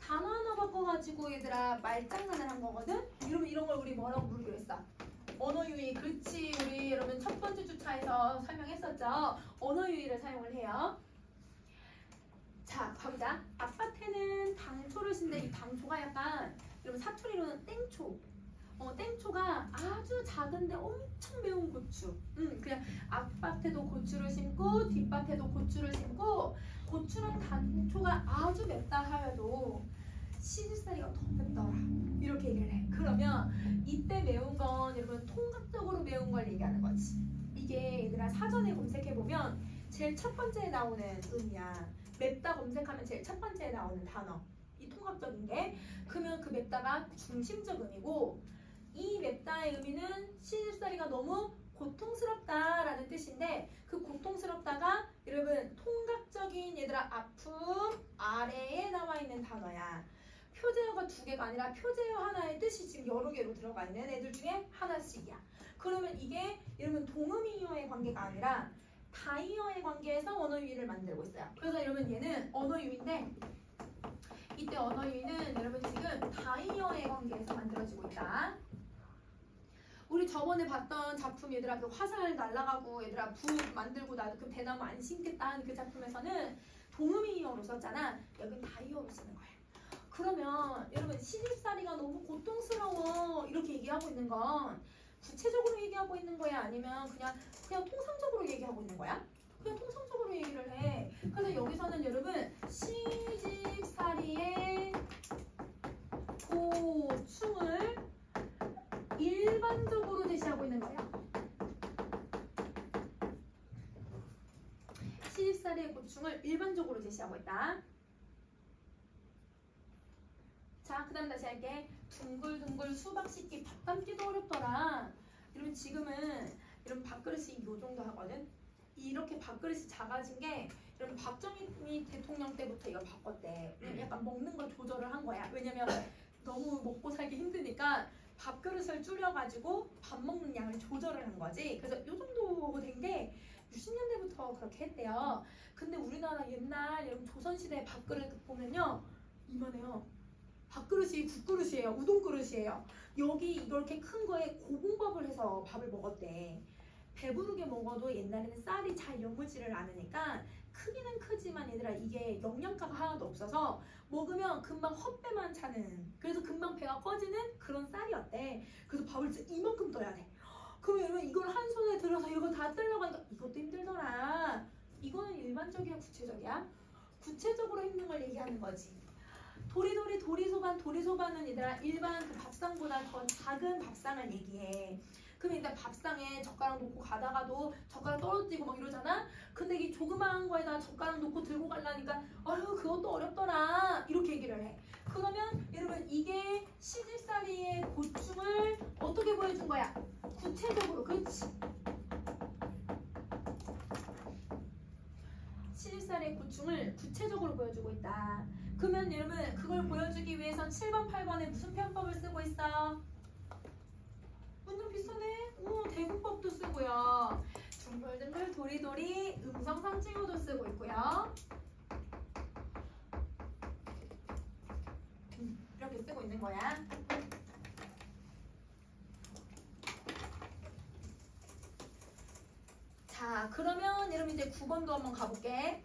단어 하나 바꿔가지고 얘들아 말장난을 한 거거든? 이러면 이런 걸 우리 뭐라고 부르기로 했어? 언어 유희. 그렇지. 우리 여러분 첫 번째 주차에서 설명했었죠? 언어 유희를 사용을 해요. 자, 가보자. 아파트는 당초를 쓴데 이 당초가 약간 여러분 사투리로는 땡초. 땡초가 아주 작은데 엄청 매운 고추. 그냥 앞밭에도 고추를 심고 뒷밭에도 고추를 심고 고추랑 당초가 아주 맵다 하여도 시집살이가 더 맵더라. 이렇게 얘기를 해. 그러면 이때 매운 건 여러분 통각적으로 매운 걸 얘기하는 거지. 이게 얘들아 사전에 검색해보면 제일 첫 번째에 나오는 의미야. 맵다 검색하면 제일 첫 번째에 나오는 단어. 이 통각적인 게. 그러면 그 맵다가 중심적 의미고 이 맵다의 의미는 시집살이가 너무 고통스럽다라는 뜻인데 그 고통스럽다가 여러분 통각적인 얘들아 아픔 아래에 나와 있는 단어야. 표제어가 두 개가 아니라 표제어 하나의 뜻이 지금 여러 개로 들어가 있는 애들 중에 하나씩이야. 그러면 이게 여러분 동음이어의 관계가 아니라 다이어의 관계에서 언어유희를 만들고 있어요. 그래서 여러분 얘는 언어유희인데 이때 언어유희는 여러분 지금 다이어의 관계에서 만들어지고 있다. 우리 저번에 봤던 작품 얘들아 그 화살 날아가고 얘들아 부 만들고 나도 그 대나무 안 심겠다 하는 그 작품에서는 동음이어로 썼잖아. 여긴 다이어로 쓰는 거야. 그러면 여러분 시집살이가 너무 고통스러워 이렇게 얘기하고 있는 건 구체적으로 얘기하고 있는 거야? 아니면 그냥 통상적으로 얘기하고 있는 거야? 그냥 통상적으로 얘기를 해. 그래서 여기서는 여러분 시집살이의 고충을 일반적으로 제시하고 있는 거야. 시집살이의 고충을 일반적으로 제시하고 있다. 자, 그 다음 다시 할게. 둥글둥글 수박 씻기 밥 담기도 어렵더라. 여러분 지금은 여러분 밥그릇이 요 정도 하거든. 이렇게 밥그릇이 작아진 게 여러분 박정희 대통령 때부터 이걸 바꿨대. 약간 먹는 걸 조절을 한 거야. 왜냐면 너무 먹고 살기 힘드니까 밥그릇을 줄여가지고 밥 먹는 양을 조절을 한 거지. 그래서 요 정도 된 게 60년대부터 그렇게 했대요. 근데 우리나라 옛날 여러분 조선시대 밥그릇 보면요 이만해요. 밥그릇이 국그릇이에요. 우동그릇이에요. 여기 이렇게 큰 거에 고봉밥을 해서 밥을 먹었대. 배부르게 먹어도 옛날에는 쌀이 잘 여물지를 않으니까 크기는 크지만 얘들아 이게 영양가가 하나도 없어서 먹으면 금방 헛배만 차는, 그래서 금방 배가 꺼지는 그런 쌀이었대. 그래서 밥을 진짜 이만큼 떠야 돼. 그러면 여러분 이걸 한 손에 들어서 이거 다 뜨려고 하니까 이것도 힘들더라. 이거는 일반적이야 구체적이야? 구체적으로 힘든 걸 얘기하는 거지. 도리도리 도리소반은 얘들아 일반 그 밥상보다 더 작은 밥상을 얘기해. 그럼 일단 밥상에 젓가락 놓고 가다가도 젓가락 떨어지고 막 이러잖아. 근데 이 조그마한 거에다 젓가락 놓고 들고 가려니까 아유 그것도 어렵더라 이렇게 얘기를 해. 그러면 여러분 이게 시집살이의 고충을 어떻게 보여준 거야? 구체적으로. 그렇지. 시집살이의 고충을 구체적으로 보여주고 있다. 그러면 여러분 그걸 보여주기 위해선 7번, 8번에 무슨 편법을 쓰고 있어? 완전 비슷하네. 대구법도 쓰고요. 둥글둥글 도리도리 음성상징어도 쓰고 있고요. 이렇게 쓰고 있는 거야. 자, 그러면 여러분 이제 9번도 한번 가볼게.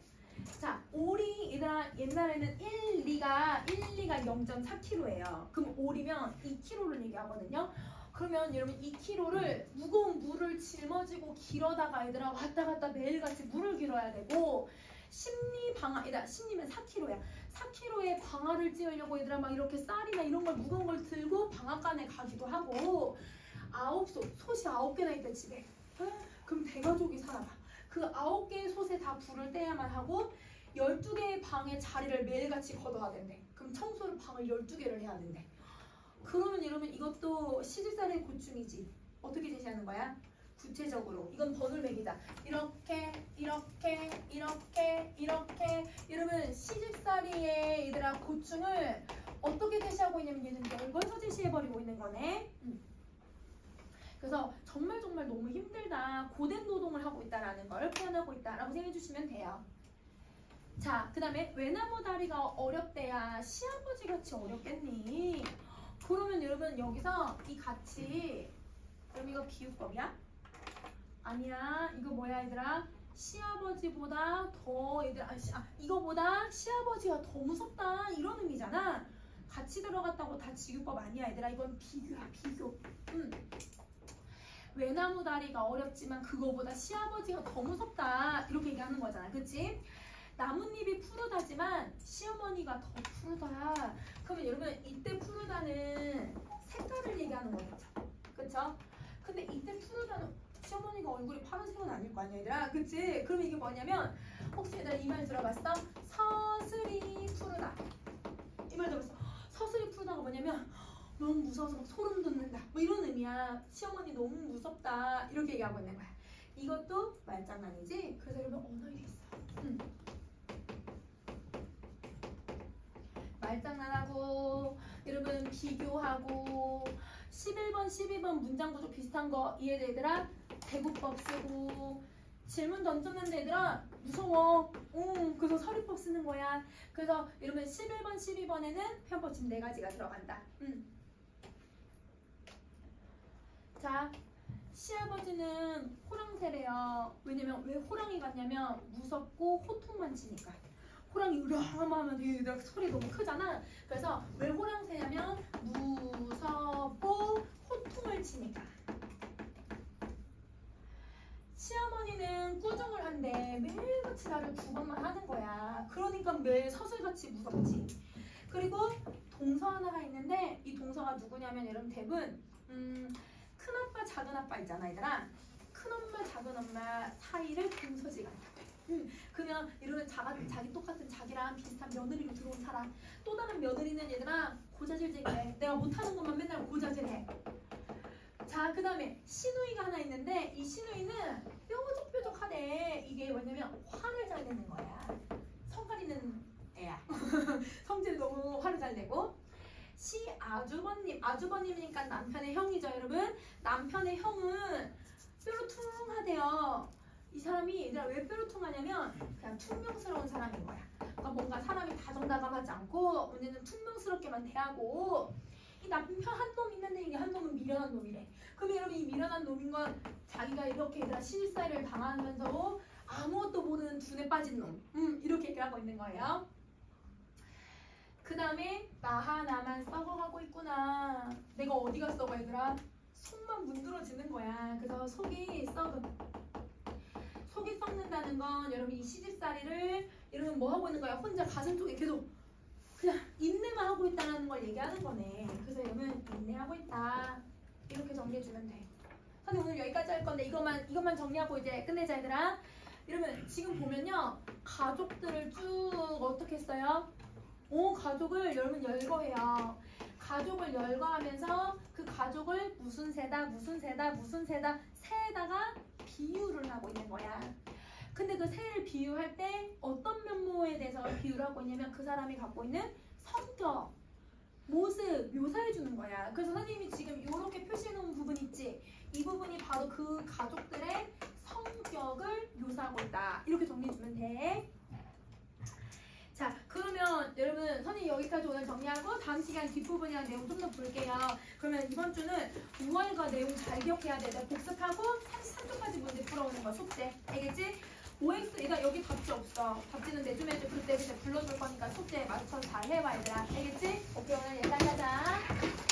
자, 오리 옛날에는 1, 2가 0.4kg예요. 그럼 오리면 2kg를 얘기하거든요. 그러면 여러분 2kg를 무거운 물을 짊어지고 길어다가 얘들아 왔다 갔다 매일같이 물을 길어야 되고 심리 방아, 얘들아 심리면 4kg야. 4kg의 방아를 찧으려고 얘들아 막 이렇게 쌀이나 이런 걸 무거운 걸 들고 방앗간에 가기도 하고, 9솥, 솥이 9개나 있다 집에. 그럼 대가족이 살아봐. 그 9개의 솥에 다 불을 떼야만 하고 12개의 방의 자리를 매일같이 걷어야 된대. 그럼 청소를 방을 12개를 해야 된대. 그러면 이러면 이것도 시집살이의 고충이지. 어떻게 제시하는 거야? 구체적으로. 이건 번을 매기자. 이렇게 이렇게 이렇게 이렇게 이러면 시집살이의 얘들아 고충을 어떻게 제시하고 있냐면 얘는 열거해서 제시해버리고 있는 거네. 그래서 정말 너무 힘들다, 고된 노동을 하고 있다라는 걸 표현하고 있다라고 생각해 주시면 돼요. 자, 그 다음에 외나무 다리가 어렵대야 시아버지 같이 어렵겠니? 그러면 여러분 여기서 이 같이, 그럼 이거 비유법이야? 아니야, 이거 뭐야 얘들아? 시아버지보다 더 얘들아, 이거보다 시아버지가 더 무섭다 이런 의미잖아. 같이 들어갔다고 다 지유법 아니야 얘들아. 이건 비교야, 비교. 외나무 다리가 어렵지만 그거보다 시아버지가 더 무섭다 이렇게 얘기하는 거잖아, 그치? 나뭇잎이 푸르다지만 시어머니가 더 푸르다. 그러면 여러분 이때 푸르다는 색깔을 얘기하는 거겠죠, 그쵸? 근데 이때 푸르다는 시어머니가 얼굴이 파란색은 아닐 거 아니야 얘들아, 그치? 그럼 이게 뭐냐면, 혹시 얘들아 이 말 들어봤어? 서슬이 푸르다, 이 말 들어봤어? 서슬이 푸르다가 뭐냐면 너무 무서워서 막 소름 돋는다 뭐 이런 의미야. 시어머니 너무 무섭다 이렇게 얘기하고 있는 거야. 이것도 말장난이지? 그래서 여러분 언어일이 있어. 말장난하고 여러분 비교하고 11번 12번 문장 구조 비슷한 거 이해돼 얘들아? 대구법 쓰고 질문 던졌는데 얘들아 무서워. 그래서 서류법 쓰는 거야. 그래서 여러분 11번 12번에는 편법 지금 4가지가 들어간다. 자, 시아버지는 호랑새래요. 왜냐면 왜 호랑이 같냐면 무섭고 호통만 치니까. 호랑이 으렁하면 얘들 소리 너무 크잖아. 그래서 왜 호랑새냐면 무섭고 호통을 치니까. 시어머니는 꾸중을 한대. 매일같이 나를 구박만 하는 거야. 그러니까 매일 서슬같이 무섭지. 그리고 동서 하나가 있는데 이 동서가 누구냐면 여러분 대부분 큰아빠 작은아빠 있잖아 얘들아. 큰엄마 작은엄마 사이를 동서지간다. 그냥 이러면 자기 똑같은 자기랑 비슷한 며느리로 들어온 사람, 또 다른 며느리는 얘들아 고자질쟁이래. 내가 못하는 것만 맨날 고자질해. 자, 그 다음에 시누이가 하나 있는데 이 시누이는 뾰족뾰족하대. 이게 뭐냐면 화를 잘 내는 거야. 성가리는 애야. 성질 너무 화를 잘 내고. 시아주버님, 아주버님이니까 남편의 형이죠 여러분. 남편의 형은 뾰루퉁하대요. 이 사람이 얘들아 왜 뾰루퉁하냐면 그냥 퉁명스러운 사람인 거야. 그러니까 뭔가 사람이 다정다감하지 않고 문제는 퉁명스럽게만 대하고. 이 남편 한 놈 있는데 이게 한 놈은 미련한 놈이래. 그럼 여러분 이 미련한 놈인 건 자기가 이렇게 얘들아 시집살이를 당하면서 아무것도 모르는 둔에 빠진 놈. 이렇게 얘기를 하고 있는 거예요. 그 다음에 나만 썩어가고 있구나. 내가 어디가 썩어 얘들아? 속만 문드러지는 거야. 그래서 속이 썩는다는 건 여러분 이 시집살이를 여러분 뭐 하고 있는 거야? 혼자 가슴 속에 계속 그냥 인내만 하고 있다는 걸 얘기하는 거네. 그래서 여러분 인내하고 있다 이렇게 정리해주면 돼. 선생님 오늘 여기까지 할 건데 이것만 정리하고 이제 끝내자 얘들아. 여러분 지금 보면요 가족들을 쭉 어떻게 했어요? 가족을 여러분 열거해요. 가족을 열거하면서 그 가족을 무슨 새다 새에다가 비유를 하고 있는 거야. 근데 그 새를 비유할 때 어떤 면모에 대해서 비유를 하고 있냐면 그 사람이 갖고 있는 성격, 모습 묘사해 주는 거야. 그래서 선생님이 지금 이렇게 표시해 놓은 부분 있지? 이 부분이 바로 그 가족들의 성격을 묘사하고 있다. 이렇게 정리해 주면 돼. 자, 그러면 여러분 선생님 여기까지 오늘 정리하고 다음 시간 뒷부분이랑 내용 좀 더 볼게요. 그러면 이번 주는 5월과 내용 잘 기억해야 돼. 내가 복습하고 33쪽까지 문제 풀어오는 거 숙제. 알겠지? OX 얘가 여기 답지 없어. 답지는 내좀 해줘. 그때 불러줄 거니까 숙제 맞춰서 잘 해봐 얘들아. 알겠지? 오케이 오늘 여기까지 하자.